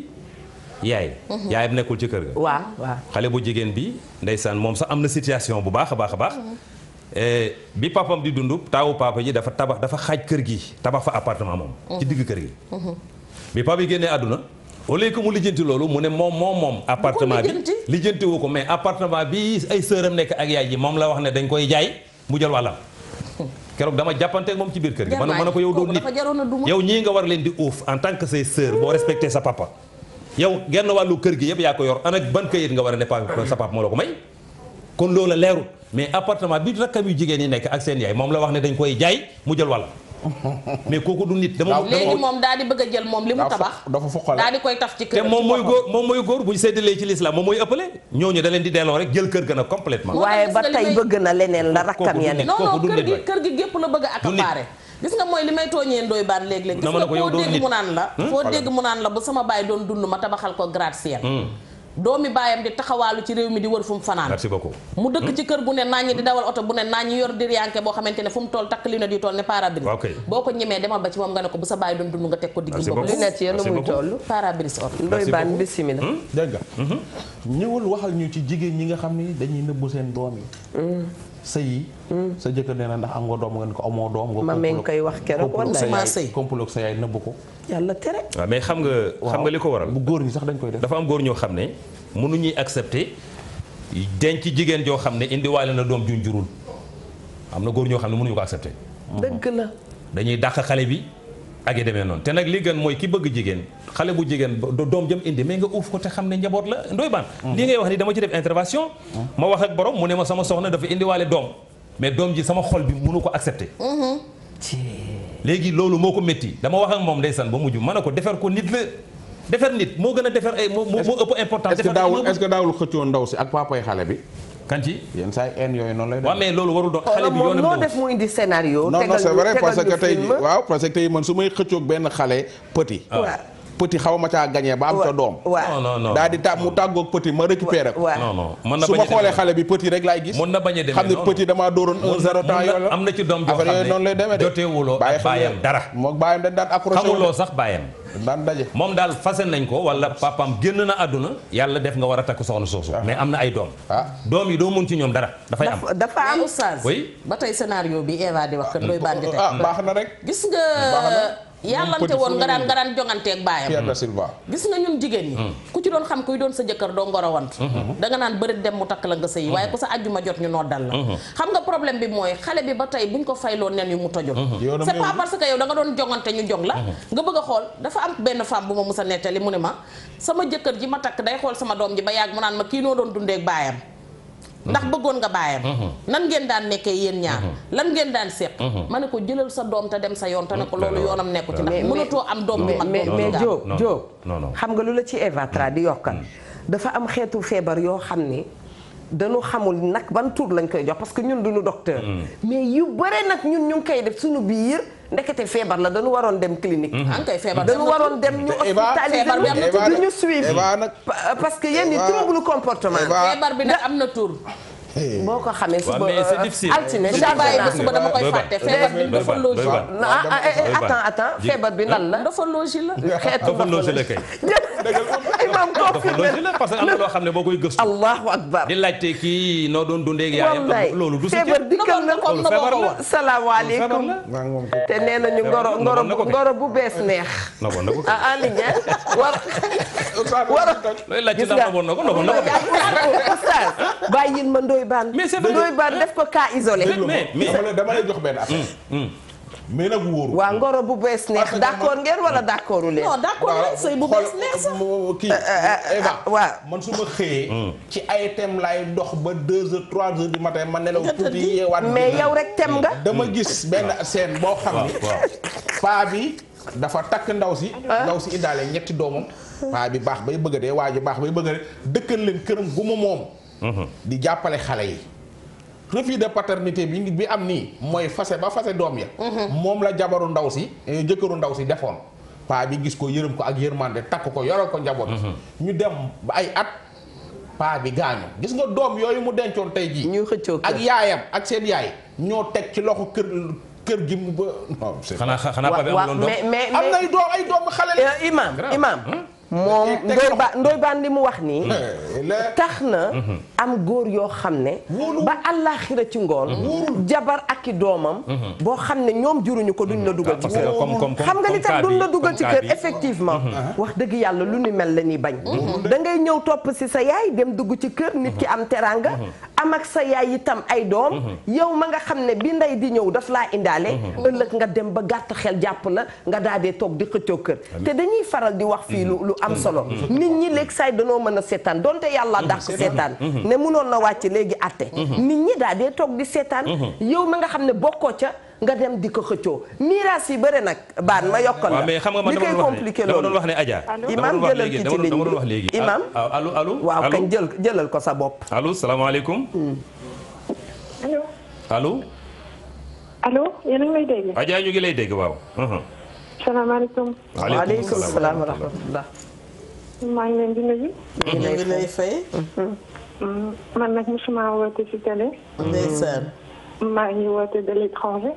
yaayam nekkul ci kër ga waaw xale bu jigéen bi ndeysaan moom sax am na situation bu baax a baax bi papam di dund taawu papa ji dafa xaaj kër gi tabax fa appartement moom ci digg kër gi bi papa yi génnee àdduna au lieu que mu lijjanti loolu mu ne moom appartement bi lijjanti wu ko mais appartement bi ay sëram nekk ak yaay ji moom la wax ne dañ koy jaay mu jël wàllam keroog dama jàppante moom ci biir kër gi man na ko yow doon nit yow ñii nga war leen di uuf en tant que say sœur boo respecté sa papa yow genn wàllu kër gi yëpp yaa ko yor ana ban këyit nga war a ne sa papa moo la ko may kon loola leerul mais appartement bi rakkam yu jigéen yi nekk ak seen yaay moom la wax ne dañ koy jaay mu jël wàllam mais kooku du nit dama léegi moom daal di bëgg a jël moom li mu tabax dafa foqale daal di koy taf ci kër te moom mooy góor bu ñu séddalee ci l'islam moom mooy ëppale ñooñu da leen di delloo rek jël kër ga nag complètement waaye ba tey bëgg na leneen la rakkam ya ne non kër gi gépp la bëgg a accaparer gis nga mooy li may tooñee Ndoye Bane léeg-léeg gis nga foo dégg mu naan la bu sama baay doon dund ma tabaxal ko gratte-ciel doomi baayam di taxawaalu ci réew mi di wër fu mu fanaan merci beaucoup mu dëkk ci kër bu ne naññi di dawal oto bu ne naññi yor diryanke boo xamante ne fu mu toll takk lunette yu toll ne pare-brise boo ko ñemee demal ba ci moom nga ne ko bu sa baay doon dund nga teg ko digg bopp lunette yi nu muy toll pare-brise oto Ndoye Bane bismillah dégg nga ñëwal waxal ñu ci jigéen ñi nga xam ni dañuy nëbbu seen doom yi sëy yi sa jëkkër nee na ndax am nga doom nga ne ko amoo doom nga ma ngi koy wax keroog wala sëy complot sa yaay nëbb ko yàlla tere waaw mais xam nga li ko waral bu góor ñi sax dañ koy def dafa am góor ñoo xam ne mënuñuy accepter denc jigéen joo xam ne indiwaale na doom juñ jurul am na góor ñoo xam ne mënuñu ko accepter dëgg la dañuy dàq xale bi ak yi demee noonu te nag li gën mooy ki bëgg jigéen xale bu jigéen doom jëm indi mais nga uuf ko te xam ne njaboot la Ndoye Bane lii ngay wax ni dama ci def intervention ma wax ak borom mu ne ma sama soxna dafa indiwaale doom mais doom ji sama xol bi mënu ko accepter léegi loolu moo ko métti dama wax ak moom ndeysaan ba mujj ma ne ko defar ko nit la defar nit moo gën a defar ay moo ëpp important est-ce que daawul xëccoo ndaw si ak papay xale bi kan ci yenn saa yi yooyu noonu lay def. waaw mais loolu warul doon xale bi yoonam moo def mu indi scénario. non c'est vrai parce que tey waaw parce que tey man su may xëccoog benn xale petit. petit xaw ma caa gagné ba am ca doom. non daal di mu tàggoog petit ma récupéré ko. non non su ma xoolee xale bi petit rek laay gis. mën na bañ a demee xam ne petit damaa dooroon 1-0 temps yooyu. am na ci doom joo xam ne noonu lay demee de. joteewuloo ak baayam dara. moom baayam dañ daan accroché xamuloo sax baayam. daan daje moom daal fase nañ ko wala papaam génn na àdduna yàlla def nga war a takk soxna soosu. mais am na ay doom. doom yi doo mun ci ñoom dara. dafay am dafa am oustaz. oui ba tey scénario bi Eva di wax que Ndoye Bane di teg. baax na rek. gis nga yàllante woon nga daan jonganteeg baayam. Pierre da Silva. gis nga ñun jigéen ñi. ku ci doon xam kuy doon sa jëkkër doo ngoro want. danga naan bëri dem mu takk la nga sëy waaye ku sa àjjuma jot ñu noddal la. xam nga problème bi mooy xale bi ba tey buñ ko fayloo nen yu mu tojul. c'est pas parce que yow da nga doon jongante ñu jong la. nga bëgg a xool dafa am benn femme bu ma mus a nettali mu ne ma sama jëkkër ji ma takk day xool sama doom ji ba yàgg mu naan ma kii noo doon dundeek baayam. ndax bëggoon nga baayam nan ngeen daan nekkee yéen ñaar lan ngeen daan seq ma ne ko jëlal sa doom te dem sa yoon te ne ko loolu yoonam nekku ci ndax mënatoo am doom bi mag mais Diop xam nga lu la ci Eva Tra di yokkal dafa am xeetu feebar yoo xam ni dañu xamul nag ban tur lañ koy jox parce que ñun duñu docteur mais yu bare nag ñun ñu ngi koy def suñu biir ndekete feebar la dañu waroon dem clinique koy feebar dañu waroon dem ñu hospitaliser du ñu suivre parce que yéen ñi trouble comportement feebar bi nag am na tur boo ko xamee suba altine suba dama koy fàtte feebar bi dafa logi attends feebar bi lan la dafa logi la xeetu dafa logi la kay imam dafa logi la parce que am na loo xam ne boo koy gëstu allahu akbar di laajte kii noo doon dundee ak yaayam loolu du si feebar dikkal na ko feebar la salaamaaleykum te nee nañu ngoro bu bees neex en ligne war looy laaj ci ndax noboon na ko oustaz bàyyil ma Ndoye Bane Ndoye Bane def ko cas isolé mais dama lay jox benn affaire mais nag wóoru waa ngoro bu bees neex d'accord ngeen wala d'accordu leen non d'accord leen sëy bu bees neex sax kii Eva waaw man su ma xëyee ci ay thème laay dox ba 2 heures 3 heures du matin ma nelaw tuuti yeewaat mais yow rek thème nga dama gis benn scène boo xam ni paa bi dafa takk ndaw si indaale ñetti doomam paa bi baax bay bëgg a dee waa ji baax bay bëgg a dee dëkkal leen këram gu ma moom di jàppale xale yi refus de paternité bi am nii mooy fase ba fase doom ya moom la jabaru ndaw si jëkkëru ndaw si defoon paa bi gis ko yërëm ko ak yërmande takk ko yoral ko njaboot ñu dem ba ay at paa bi gaañu gis nga doom yooyu mu dencoon tey jii ñu xëccoo ak yaayam ak seen yaay ñoo teg ci loxo kër gi mu ba xanaa paa bi amuloon doom mais am nay doom ay doom xale la imam moom Ndoye Bane li mu wax nii tax na am góor yoo xam ne ba àllaaxira ci ngoon jabar ak i doomam boo xam ne ñoom juruñu ko duñ la dugal ci kër xam nga li tax duñ la dugal ci kër effectivement wax dëgg yàlla lu ni mel la ñuy bañ da ngay ñëw topp si sa yaay dem dugg ci kër nit ki am teranga am ak sa yaay itam ay doom yow ma nga xam ne bi ndey di ñëw daf laa indaale ëllëg nga dem ba gàtt xel jàpp la nga daa dee toog di xëccoo kër te dañuy faral di wax fii lu am solo nit ñi léegi say danoo mën a seetaan donte yàlla dàq seetaan ne mënoon na wàcc léegi atte nit ñi daa dee toog di seetaan yow ma nga xam ne bokkoo ca nga dem di ko xëccoo miraas yi bëre nag baan ma yokkal la mais xam nga man li koy compliqué loolu dama doon wax ne Adja imam jëlal ki ci ligne dama doon wax léegi imam allo waaw kañ jëlal ko sa bopp allo salaamaaleykum allo allo yéen a ngi lay dégg Adja ñu ngi lay dégg waaw salaamaaleykum waaleykum salaam wa rahmatullah maa ngi leen di nuyu ñu ngi lay fay man nag musuma woote ci télé ndeysaan maa ngi woote de l'étranger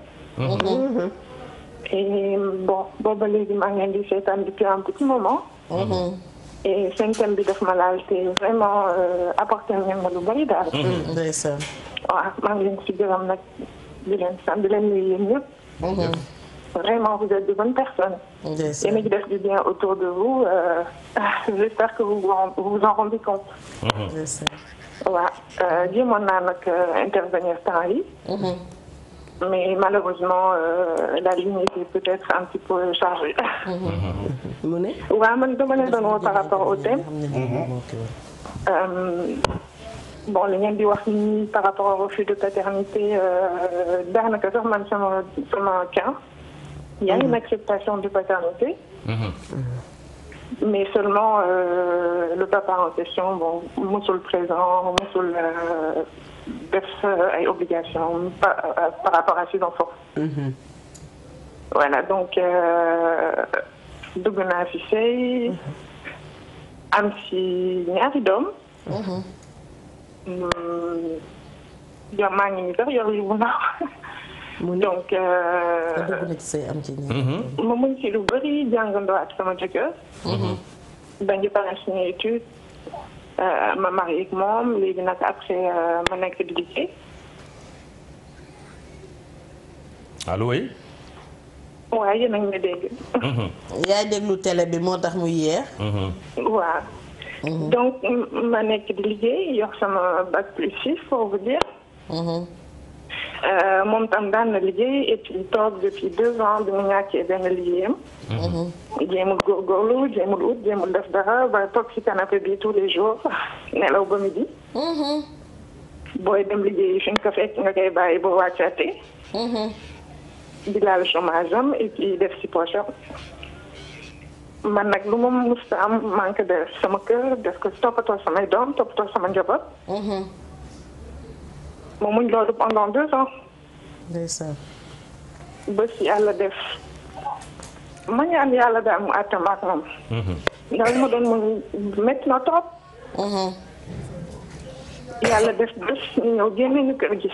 et bon booba léegi maa ngi leen di seetaan depuis un petit moment et seen thème bi daf ma laal te vraiment apporté ngeen ma lu bari daal ndeysaan waaw maa ngi leen si gërëm nag di leen sant di leen nuyu yéen ñëpp vraiment vous êtes de bonnes personnes yéen a ngi def du bien autour de vous j'espère que vous vous en rendez compte waaw jéemoon naa nag intervenir temps yi mais malheureusement la ligne était peut-être un petit peu chargée mu ne waaw man dama leen doon woo par rapport au thème bon li ngeen di wax ni par rapport au refus de paternité daanaka sax man sama cas il y a une acceptation de paternité mais seulement le papa en question bon mosul présent mosul def ay obligations par rapport à ses enfants voilà donc dugg naa fi sëy am si ñaari doom yor maa ngi nii sax yor yu bu ndaw donc dugg na ci say am ci ñaar ma mun ci lu bëri jàngandoo ak sama jëkkër dañu pare suñu étude ma marié ak moom léegi nag après ma nekk di liggéey allo oui waaw yéen a ngi dégg yaay déglu télé bi moo tax mu yeex waaw donc ma nekk di liggéey yor sama bac plus 6 pour vous dire moom tam daan na liggéey et puis toog depuis 2 ans bi mu ñàkkee benn liggéeyam jéemul góorgóorlu jéemul ut jéemul def dara ba toog ci canapé bi tous les jours nelaw ba midi booy dem liggéeyi fi nga ko fekk nga koy bàyyi boo wàccaatee. di laal chômage am et puis def si poche am. man nag lu ma mus a am manque de sama kër def ko toppatoo samay doom toppatoo sama njaboot. ma muñ loolu pendant 2 ans. ndeysaan. ba si yàlla def ma ñaan yàlla daal mu àttam ak moom. ndax li ma doon muñ métti na trop. yàlla def bés ñu ñëw génne ñu kër gi.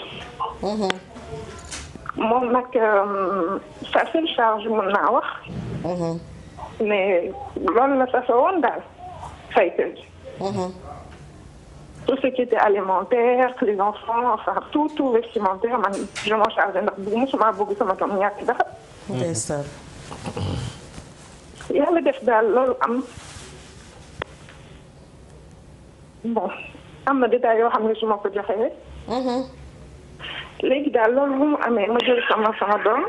moom nag sa seule charge mën naa wax. mais loolu la sa woon daal fay kër gi. tout ce qui était alimentaire les enfants enfin tout vestimentaire man je m'en chargeais ndax bu musuma bëgg sama doom ñàkk dara. ndeysaan. yàlla def daal loolu am bon am na détails yoo xam ne su ma ko joxee. léegi daal loolu bu mu amee ma jël sama doom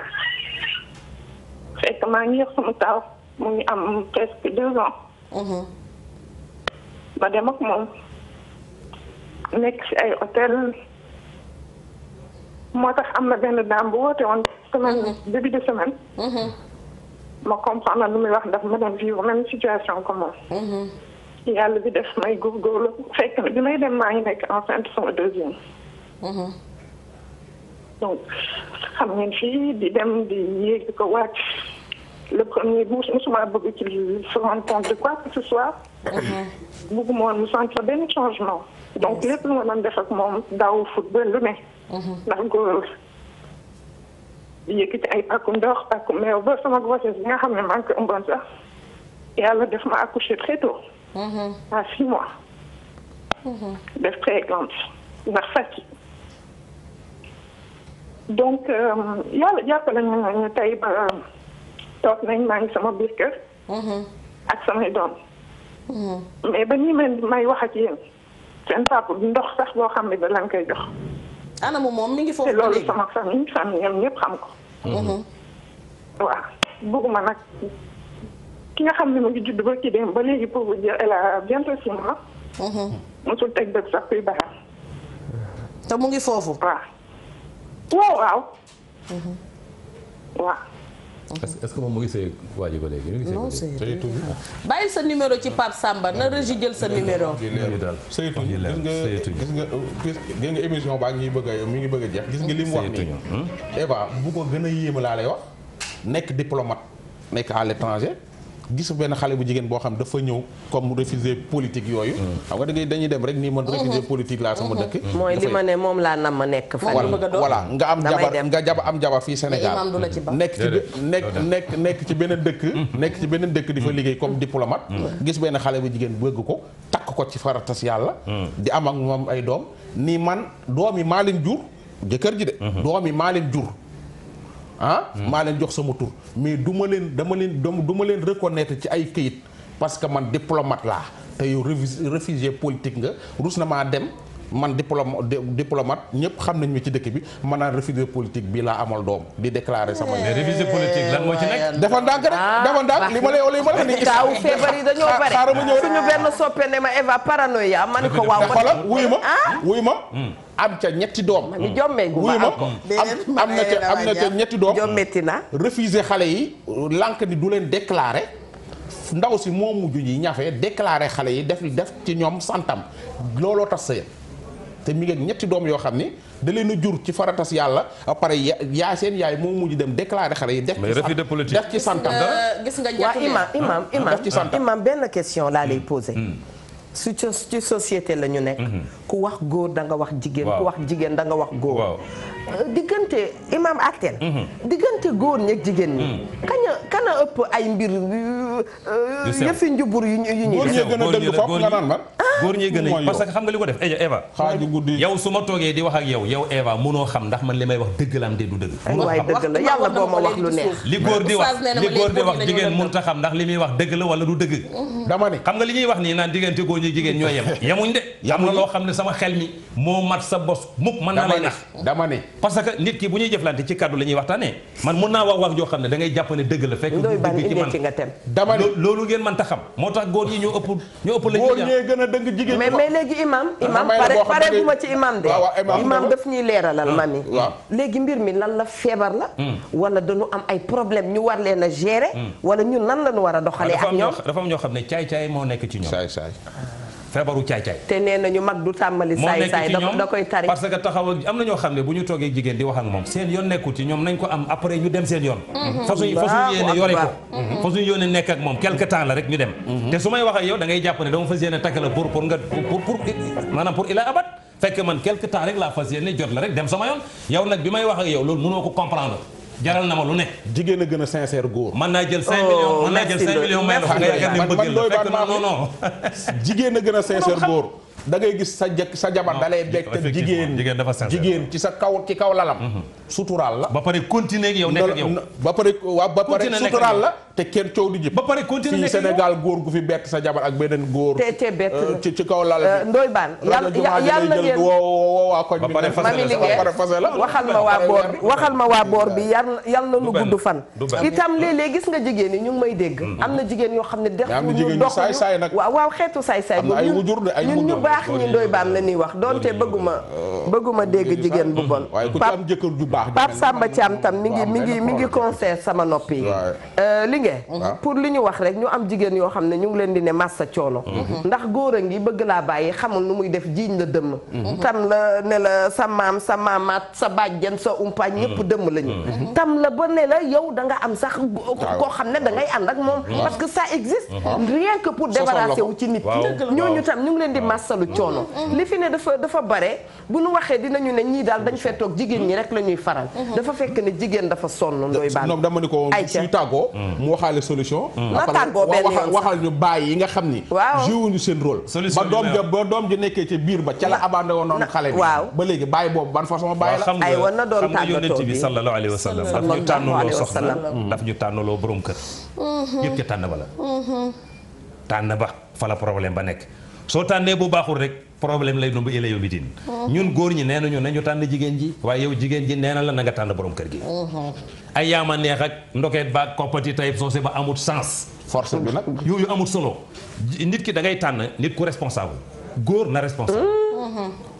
fekk maa ngi yor sama taaw mu ngi am presque 2 ans. ma dem ak moom nekk ci ay hôtel moo tax am na benn daam bu woote woon semaine début de semaine. ma comprendre lu muy wax ndax ma doon vivre même situation comme moom. yàlla bi def may góorgóorlu fekk na bi may dem maa ngi nekk enceinte sama 2e. donc xam ngeen fii di dem di yéeg di ko wàcc le premier bout musuma bëgg ci se rendre compte de quoi que ce soit. bëgguma woon mu sentir benn changement. donc lépp lu ma doon def ak moom daaw football lu ne. ndax góor di yëkkati ay pàkku ndox pàkku meew ba sama grossesse bi nga xam ne maa ngi ko ëmboon sax yàlla def ma accoucher très tôt. à 6 mois. def prééclampsie ndax fàcc. donc yàlla jàppale ñu tey ba toog nañ maa ngi sama biir kër. ak samay doom. mais ba nii may wax ak yéen seen papa ndox sax boo xam ne da lañ koy jox. anamu moom mi ngi foofu te loolu sama famille ñoom ñëpp xam ko. waaw bëgguma nag ki nga xam ne mu ngi judd ba ci dem ba léegi pour vous dire elle a bientôt 6 mois. mosul teg bët sax kuy baax. te mu ngi foofu. waaw. est-ce que moom mu ngi sëy waa ji ba léegi. non sëy bàyyil sa numéro ci Pape Samba na Régie jël sa numéro. sëytu gis nga émission baa ngi bëgg a mi ngi bëgg a jeex gis nga li mu wax nii. Eva bu ko gën a yéema laa lay wax nekk diplomate nekk à l'étranger gis benn xale bu jigéen boo xam dafa ñëw comme réfugié politique yooyu. xam nga dañuy dem rek nii man réfugié politique laa sama dëkk. mooy li ma ne moom laa nam ma nekk fan. voilà nga am jabar fii Sénégal. nekk ci beneen dëkk. di fa liggéey comme diplomate. gis benn xale bu jigéen bëgg ko takk ko ci faratas yàlla. di am ak moom ay doom nii man doom yi maa leen jur jëkkër ji de. doom yi maa leen jur. maa leen jox sama tur mais du ma leen reconnaître ci ay këyit parce que man diplomate laa te yow réfugié politique nga rus na maa dem man diplomate ñëpp xam nañ ma ci dëkk bi man naan réfugié politique bi laa amal doom di déclarer sama. mais réfugié politique lan moo ci nekk. dafa ndànk rek dafa ndànk li ma lay ni kaaw feebar yi dañoo bare xaaral ma ñëw rek suñu benn soppe ne ma Eva paranoïa ma ne ko waaw xoolal wuyu ma am ca ñetti doom. ni jommeegu ma am na ca ñetti doom. jommetti na refusé xale yi lànk ni du leen déclaré ndaw si moo mujj yi ñafe déclaré xale yi def ci ñoom santam looloo tax sëy te mi ngi ak ñetti doom yoo xam ni da leen a jur ci faratas yàlla ba pare seen yaay moo mujj dem déclaré xale yi. def ci santam dara. gis nga waaw imam benn question laa lay posé. ci société la ñu nekk. ku wax góor da nga wax jigéen. ku wax jigéen da nga wax góor. diggante imam Atel. diggante góor ñeeg jigéen ñi. kana ëpp ay mbir. yëfi njubur yu ñuy góor ñee gën a dëgg foofu nga naan man. góor ñee gën a parce que xam nga li ko def Eva. xaaju guddi yow su ma toogee di wax ak yow Eva mënoo xam ndax man li may wax dëgg la am de du dëgg. waaye dëgg la yàlla boo ma wax lu neex. li góor di wax jigéen mënut a xam ndax li muy wax dëgg la wala du dëgg. dama ne xam nga li ñuy wax nii naan diggante góor ñi jigéen ñoo yemuñ de. am na loo xam ne sama xel mi moo mat sa bos mukk mën naa lay nax dama ne parce que nit ki bu ñuy jëflante ci kaddu la ñuy waxtaanee man mun naa wax joo xam ne da ngay jàpp ne dëgg la fekk dëgg ci man dama ne loolu ngeen mën ta xam moo tax góor ñi ñoo ëpp la góor ñee gën a dëgg jigéen mais léegi imam pare bu ma ci imam de imam daf ñuy leeralal mami léegi mbir mi lan la feebar la wala dañu am ay problème ñu war leen a gérer wala ñun nan la ñu war a doxalee ak ñoom dafa am ñoo xam ne caay-caay moo nekk ci ñoom saay feebaru caay-caay te nee nañu mag du tàmbali saay-saay da koy tari parce que taxaw ak am na ñoo xam ne bu ñu toogee jigéen di wax ak moom seen yoon nekkul ci ñoom nañ ko am après ñu dem seen yoon fasuñu yéene yore ko fasuñu yéene nekk ak moom quelque temps la rek ñu dem te su may wax ak yow da ngay jàpp ne dama fas yéene takk la pour maanaam pour ila abat fekk man quelque temps rek laa fas yéene jot la rek dem sama yoon yow nag bi may wax ak yow loolu mënoo ko comprendre jaral na ma lu ne. jigéen a gën a sincère góor. mën naa jël 5 millions mën naa jël 5 millions may la nga yaakaar ne bëgg la fekk non jigéen a gën a sincère góor. da ngay gis sa jabar dalay bekk te jigéen dafa sincère jigéen ci kaw lalam. suturaal la. ba pare continuer ak yow nekk ak yow. ba pare suturaal la te kenn coow di jëpp. ba pare continuer fii Sénégal góor gu fi bett sa jabar ak beneen góor. te bett ci kaw lal. Ndoye Bane yàlla ngeen waa koñ bi mami Linguère waxal ma waa boor bi yàlla na nu gudd fan. itam léeg-léeg gis nga jigéen ñi ñu ngi may dégg. am na jigéen yoo xam ne def ñu dox waaw xeetu saay-saay ñun ñu baax ñi Ndoye Bane la ñuy wax donte bëgguma dégg jigéen bu bon. waaye ku ci am jëkkër ju baax. Pape Samba Thiam tam mi ngi concert sama nopp yi. Linguère pour li ñu wax rek ñu am jigéen yoo xam ne ñu ngi leen di ne massa coono. ndax góor a ngi bëgg laa bàyyi xamul nu muy def jiiñ la dëmm. tam la ne la sa maam sa maamaat sa bàjjen sa umpaañ ñëpp dëmm lañu. tam la ba ne la yow da nga am sax koo xam ne da ngay ànd ak moom. parce que ça existe. rien que pour débarrasser wu ci nit ki. ñooñu tam ñu ngi leen di massalu coono. li fi ne dafa bare bu nu waxee dinañu ne ñii daal dañ fee toog jigéen ñi rek la ñuy faral. dafa fekk ne jigéen dafa sonn Ndoye Bane. non dama ni ko suy tàggoo. mu waxaale solution. na tàggoo benn yoon waxal ñu bàyyi yi nga xam ni. waaw joué seen rôle. ba doom ji nekkee ci biir ba ca la abandonné woon xale bi. waaw ba léegi bàyyi boobu ban façon bàyyi la. ay war na doon tàggatoo bi xam nga yonent bi sallallahu alayhi wa sallam daf ñu tànnaloo soxna daf ñu tànnaloo borom kër. yëpp ca tànn ba la. tànn ba fa la problème ba nekk soo tànnee bu baaxul rek problème lay doon ba ila yow bitin ñun góor ñi nee nañu nañu tànn jigéen ji waaye yow jigéen ji nee na la na nga tànn borom kër gi. ay yaama neex ak ndokeet baag koppati tayib soosé ba amut sens. force bi nag yooyu amut solo nit ki da ngay tànn nit ku responsable góor na responsable.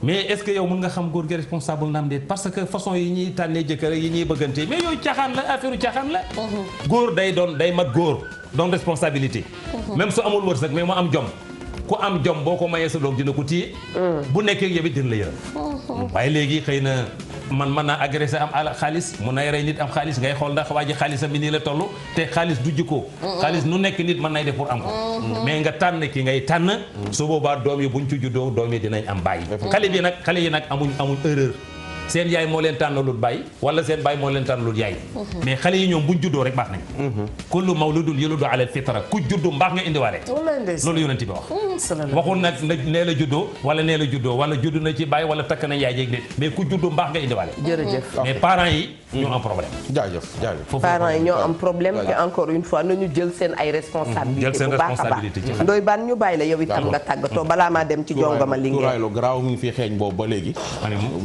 mais est-ce que yow mën nga xam góor gi responsable naam déet parce que façon yi ñuy tànnee jëkkër yi ñuy bëggante mais yooyu caaxaan la affaire caaxaan la. góor day mat góor doon responsabilité. même su amul wërsëg mais mu am jom. ku am jom boo ko mayee sa doom dina ko téye. bu nekkee yow it dina la yërëm. waaye léegi xëy na man mën naa agressé am xaalis mun na rey nit am xaalis ngay xool ndax waa ji xaalisam bi nii la toll te xaalis du jikko. xaalis nu nekk nit mën nay def pour am ko. mais nga tànn ki ngay tànn. su boobaa doom yi buñ ci juddoo doom yi dinañ am bàyyi. xale yi nag amuñ erreur. seen yaay moo leen tànnalul baay wala seen baay moo leen tànnalul yaay. mais xale yi ñoom buñ juddoo rek baax nañ. kullu mawludun yuladu ala al-fitra ku juddu mbaax nga indiwaale. loolu yonent bi wax. waxul nag nee la juddoo wala juddu na ci baay wala takk nañ yaay jéeg déet mais ku juddu mbaax nga indiwaale. jërëjëf mais parents yi ñoo am problème. jaajëf parents yi ñoo am problème et encore une fois nañu jël seen ay responsabilités bu baax a baax. Ndoye Bane ñu bàyyi la yow itam nga tàggatoo balaa maa dem ci jongama Linguère. lu garaaw mi ngi fi xeeñ boobu ba léegi.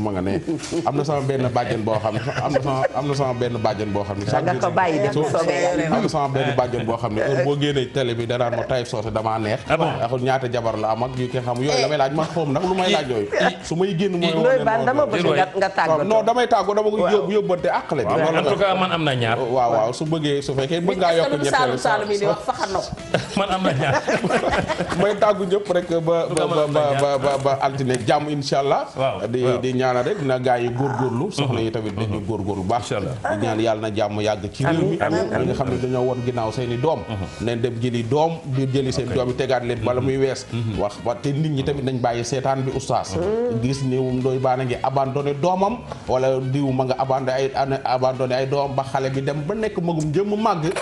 ma nga ne am na sama benn bàjjen boo xam ne am na sama benn bàjjen boo xam ne. nga ko bàyyi dem bu soobee yàlla. am na sama benn bàjjen boo xam ne heure boo génnee télé bi danaan ma Taïb Socé damaa neex. ak ñaata jabar la am ak yu kenn xam yooyu la may laaj man xoom nag lu may laaj yooyu. su may génn mooy Ndoye Bane dama bëgg nga tàggatoo. non damay tàggoo dama ko yóbbante àqale bi. en tout cas man am na ñaar. waaw su fekkee bëgg ngaa yokk ñetteel Saalum yi di wax faxano. man am na ñaar. may tàggu ñëpp rek ba altine jàmm insha allah. di ñaanal rek na gaa yi góorgóorlu soxna yi tamit dañu góorgóorlu baax di ñaan yàlla na jàmm yàgg ci réew mi ñi nga xam ne dañoo woon ginnaaw seeni doom neen dem jëli doom di jëli seen doom yi tegaat leen bala muy wees wax ba te nit ñi tamit nañ bàyyi seetaan bi oustaz gis ni Ndoye Bane ngi abandonné doomam wala diw ma nga abandonné abandonné ay doom ba xale bi dem ba nekk magum jëmm màgg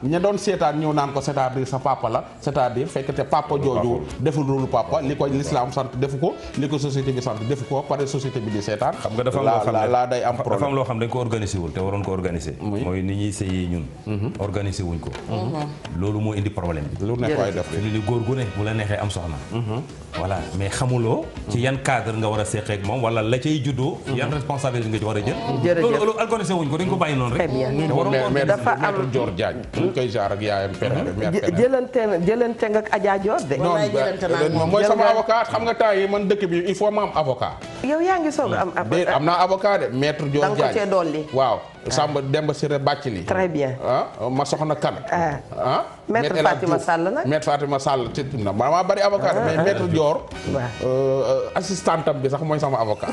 ña doon seetaan ñëw naan ko c'est-à-dire sa papa la c'est-à-dire fekk te papa jooju deful rôle papa li ko l'islam sant defu ko li ko société bi sant defu ko pare société bi di seetaan xam nga dafa laa day am problème dafa am loo xam dañ ko organisé wul te waroon ko organisé mooy ni ñuy sëyi ñun organisé wuñ ko loolu moo indi problème bi lu nekk waay def li góor gu ne bu la neexee am soxna voilà mais xamuloo ci yan cadre nga war a seqee ak moom wala la cay juddoo yan responsabilité nga ci war a jël loolu organisé wuñ ko dañ ko bàyyi noonu rek dafa am maître Dior Diagne ñu koy jaar ak yaayam jëlante nga ak Adja Dior de mooy sama avocat xam nga temps yi man dëkk bi il faut ma am avocat yow yaa ngi soog am naa avocat de maître Dior Diagne da nga ko cee dolli waaw Samba Demba Siré Bàccili très bien ma soxna kan maître Fatima Sall nag maître Fatima Sall ci na maa bari avocat mais maître Dior assistante bi sax mooy sama avocat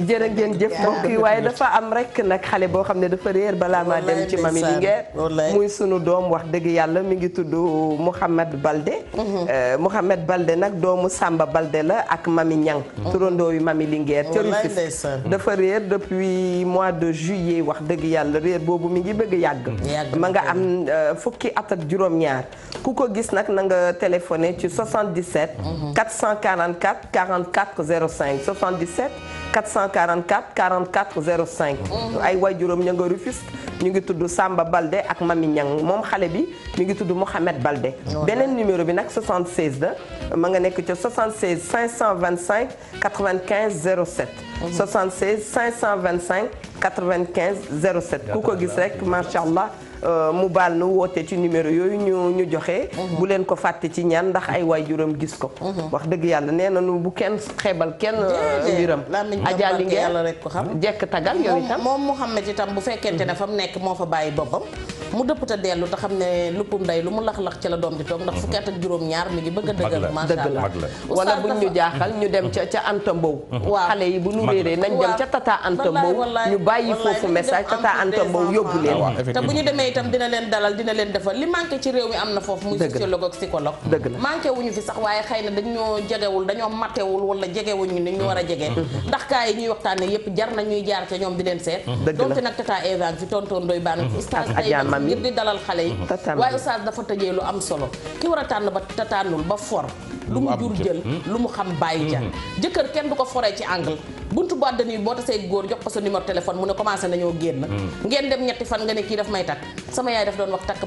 jërë ngeen jëf mbokk yi waaye dafa am rek nag xale boo xam ne dafa réer balaa maa dem ci Mami Linguère muy sunu doom wax dëgg yàlla mi ngi tudd Mouhamed Balde Mouhamed Balde nag doomu Samba Balde la ak Mami Ñang turandoo yu Mami Linguère ca Rufisque dafa réer depuis mois de juillet wax dëgg yàlla réer boobu mi ngi bëgg yàgg ma nga am fukki at ak juróom-ñaar ku ko gis nag na nga téléphoné ci 77 444 44 05 77 444 44 05 ay waajuram ña nga Rufisque ñu ngi tudd Samba Balde ak Mami Ñang moom xale bi mi ngi tudd Mouhamed Balde beneen numéro bi nag 76 la ma nga nekk ca 76 525 95 07 76 525 95 07 ku ko gis rek macha allah mu baal nu woote ci numéro yooyu ñu joxe. bu leen ko fàtte ci ñaan ndax ay waajuram gis ko. wax dëgg yàlla nee nañu bu kenn xeebal kenn mbiram. Adja Linguère rek ko xam jekk tagal yow itam moom Mouhamed itam bu fekkente ne fa mu nekk moo fa bàyyi boppam mu dëpp te dellu te xam ne luppum nday lu mu lax-lax ci la doom di toog ndax fukki at ak juróom-ñaar mi ngi bëgg a dëggal macha allah wala buñ ñu jaaxal ñu dem ca Anta Mbow. waaw xale yi bu ñu réeree nañ dem ca Tata Anta Mbow ñu bàyyi foofu message Tata Anta Mbow yóbbu leen. te bu ñu demee itam dina leen dalal dina leen defal li manqué ci réew mi am na foofu muy sociologue ak psychologue manqué wuñu fi sax waaye xëy na dañoo jegewul dañoo matewul wala jegewuñu ni ñu war a jege ndax kaa yi ñuy waxtaane yépp jar na ñuy jaar ca ñoom di leen seet donte nag Tata Eva fi tonton Ndoye Bane fi oustaz tey ngir di dalal xale yi waaye oustaz dafa tëjee lu am solo ki war a tànn ba tataanul ba for lu mu jur jël lu mu xam bàyyi ja jëkkër kenn du ko foree ci angle buntu boîte de nuit boo tasee góor jox ko sa numéro téléphone mu ne commencé nañoo génn ngeen dem ñetti fan nga ne kii daf may takk sama yaay daf doon wax takk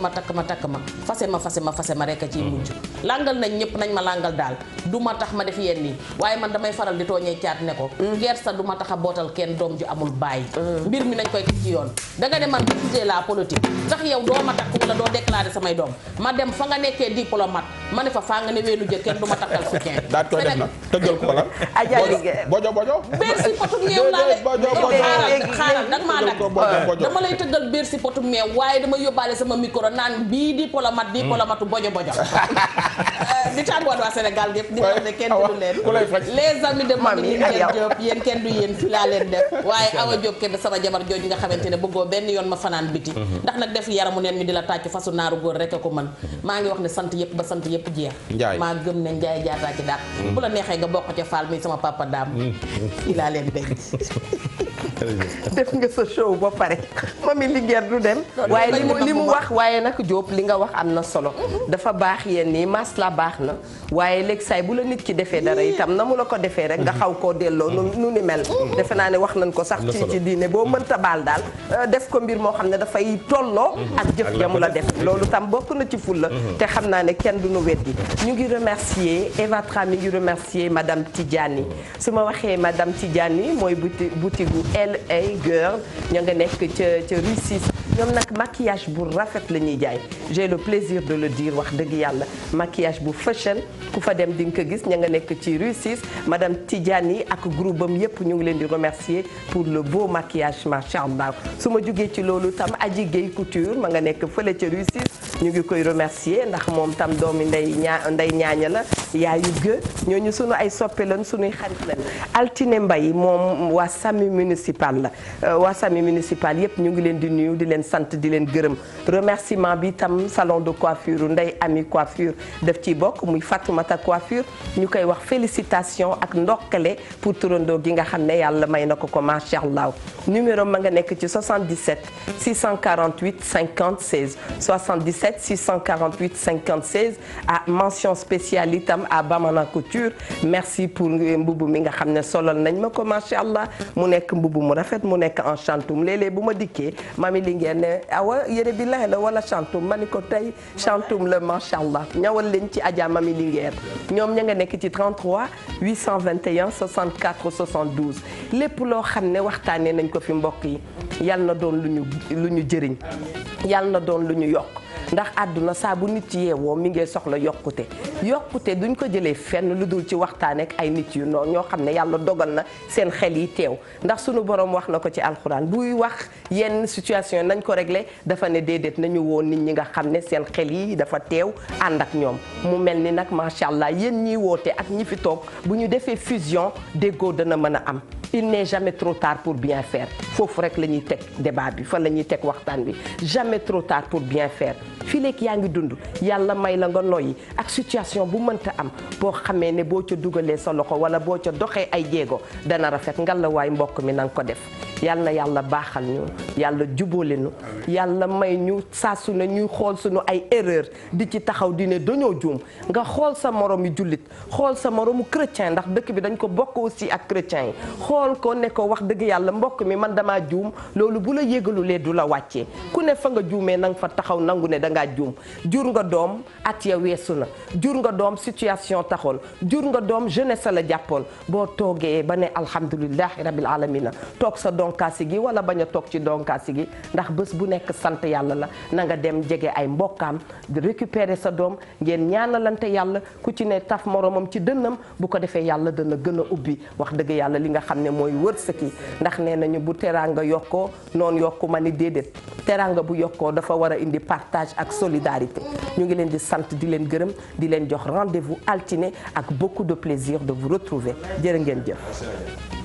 ma fase ma rekk ciy mujj langal nañ ñëpp nañ ma langal daal du ma tax ma def yenn yi waaye man damay faral di tooñee caat ne ko gersa du ma tax a bootal kenn doom ju amul bàyyi mbir mi nañ koy teg ci yoon da nga ne man bu tuddee la politique tax yow doo ma takk wala doo déclarer samay doom ma dem fa nga nekkee diplomate ma ne fa faa nga ne weelu jë kenn du ma takkal soutien daal koy def na tëggal ko la bojo Bercy potum meew laa lay xaaral danga maa nag dama lay tëggal Bercy potum meew waaye dama yóbbaale sama micro naan bii diplomate bojo di tàggoon waa Sénégal gépp di wax ne kenn du leen les amis de Mami Linguère Diop yéen kenn du yéen fi laa leen def waaye Awa Diop kenn sama jabar jooju nga xamante ne bëggoo benn yoon ma fanaan biti ndax nag def yaramu neen mi di la tàcc fasu naaru góor rek a ko mën maa ngi wax ne sant yëpp ba sant yëpp jeex maa gëm ne Njaay jaataa ci dàq bu la neexee nga bokk ca faal mi sama papa daam fi laa leen denc def nga sa show ba pare Mami Linguère du dem waaye li mu wax waaye nag Diop li nga wax am na solo dafa baax yéen nii mas la baax na waaye léegi saay bu la nit ki defee dara itam na mu la ko defee rek nga xaw koo delloo nu ni mel defe naa ne wax nañ ko sax ci diine boo mënta baal daal def ko mbir moo xam ne dafay tolloo ak jëf ja mu la def loolu tam bokk na ci fulla te xam naa ne kenn du nu weddi ñu ngi remercier Eva Tra mi ngi remercier madame Tidjani su ma waxee madame Tidjani mooy boutique gu LA Girl ña nga nekk ca Rue 6 ñoom nag maquillage bu rafet la ñuy jaay j'ai le plaisir de le dire wax dëgg yàlla maquillage bu fashion ku fa dem di nga ko gis ña nga nekk ci Rue 6 madame Tidjani ak groupe am yëpp ñu ngi leen di remercier pour le beau maquillage macha allah su ma jugee ci loolu tam Aji Gueye Couture ma nga nekk fële ca Rue 6 ñu ngi koy remercier ndax moom tam doomi nday ñaaña la yaayu gë ñooñu sunu ay soppe lan sunuy xarit lan Altine Mbaye moom waa Sami municipal la waa Sami municipal yëpp ñu ngi leen di nuyu di leen sant di leen gërëm remerciement bi tam salon de coiffure Ndeye Ami coiffure def ci bokk muy Fatoumata coiffure ñu koy wax félicitation ak ndokkale pour turandoo gi nga xam ne yàlla may na ko macha allah numéro ma nga nekk ci 77 648 50 16 77 648 50 16 à mention spéciale itam à Bamana Couture merci pour mbubu mi nga xam ne solal nañ ma ko macha allah mu nekk mbubu mu rafet mu nekk en chantoum léeg-léeg bu ma dikkee mami li ngeen ne awa yére bi la wala chantoum ma ni ko tey chantoum la macha allah ñawal leen ci Adja Mami Linguère ñoom ña nga nekk ci 33 821 64 72 lépp loo xam ne waxtaanee nañ ko fi mbokk yi yal na doon lu ñu jëriñ yal na doon lu ñu yokk ndax àdduna saa bu nit yeewoo mi ngi soxla yokkute duñ ko jëlee fenn lu dul ci waxtaan ak ay nit yu noonu ñoo xam ne yàlla dogal na seen xel yi teew ndax sunu borom wax na ko ci alxuraan buy wax yenn situation nañ ko réglé dafa ne déedéet nañu woon nit ñi nga xam ne seen xel yi dafa teew ànd ak ñoom mu mel ni nag macha allah yéen ñiy woote ak ñi fi toog bu ñu defee fusion déggoo dana mën a am. Il n'est jamais trop tard pour bien faire foofu rek la ñuy teg débat bi fan la ñuy teg waxtaan bi jamais trop tard pour bien faire fii léegi yaa ngi dund yàlla may la nga noyyi ak situation bu mënta am boo xamee ne boo ca dugalee sa loxo wala boo ca doxee ay jéego dana rafet ngal la waay mbokk mi na nga ko def yàlla na yàlla baaxal ñu yàlla jubóole ñu yàlla may ñu saa su ne ñuy xool suñu ay erreur di ci taxaw di ne dañoo juum nga xool sa moromu jullit xool sa moromu chrétien ndax dëkk bi dañ ko bokk aussi ak chrétien yi xool ko ne ko wax dëgg yàlla mbokk mi man damaa juum loolu bu la yégalulee du la wàccee ku ne fa nga juumee na nga fa taxaw nangu ne dangaa juum jur nga doom at ya weesu na jur nga doom situation taxoon jur nga doom jeunesse la jàppoon boo toogee ba ne alhamdulilahi rabil alamina toog sa donkaasi gi wala bañ a toog ci donkaasi gi ndax bés bu nekk sant yàlla la na nga dem jege ay mbokkaam récupérer sa doom ngeen ñaanalante yàlla ku ci ne taf moromam ci dënnam bu ko defee yàlla dana gën a ubbi wax dëgg yàlla li nga xam ne mooy wërsëg yi ndax nee nañu bu teraanga yokkoo noonu yokku ma ni déedéet teraanga bu yokkoo dafa war a indi partage ak solidarité ñu ngi leen di sant di leen gërëm di leen jox rendez-vous altine ak beaucoup de plaisir de vous retrouver jërë ngeen jëf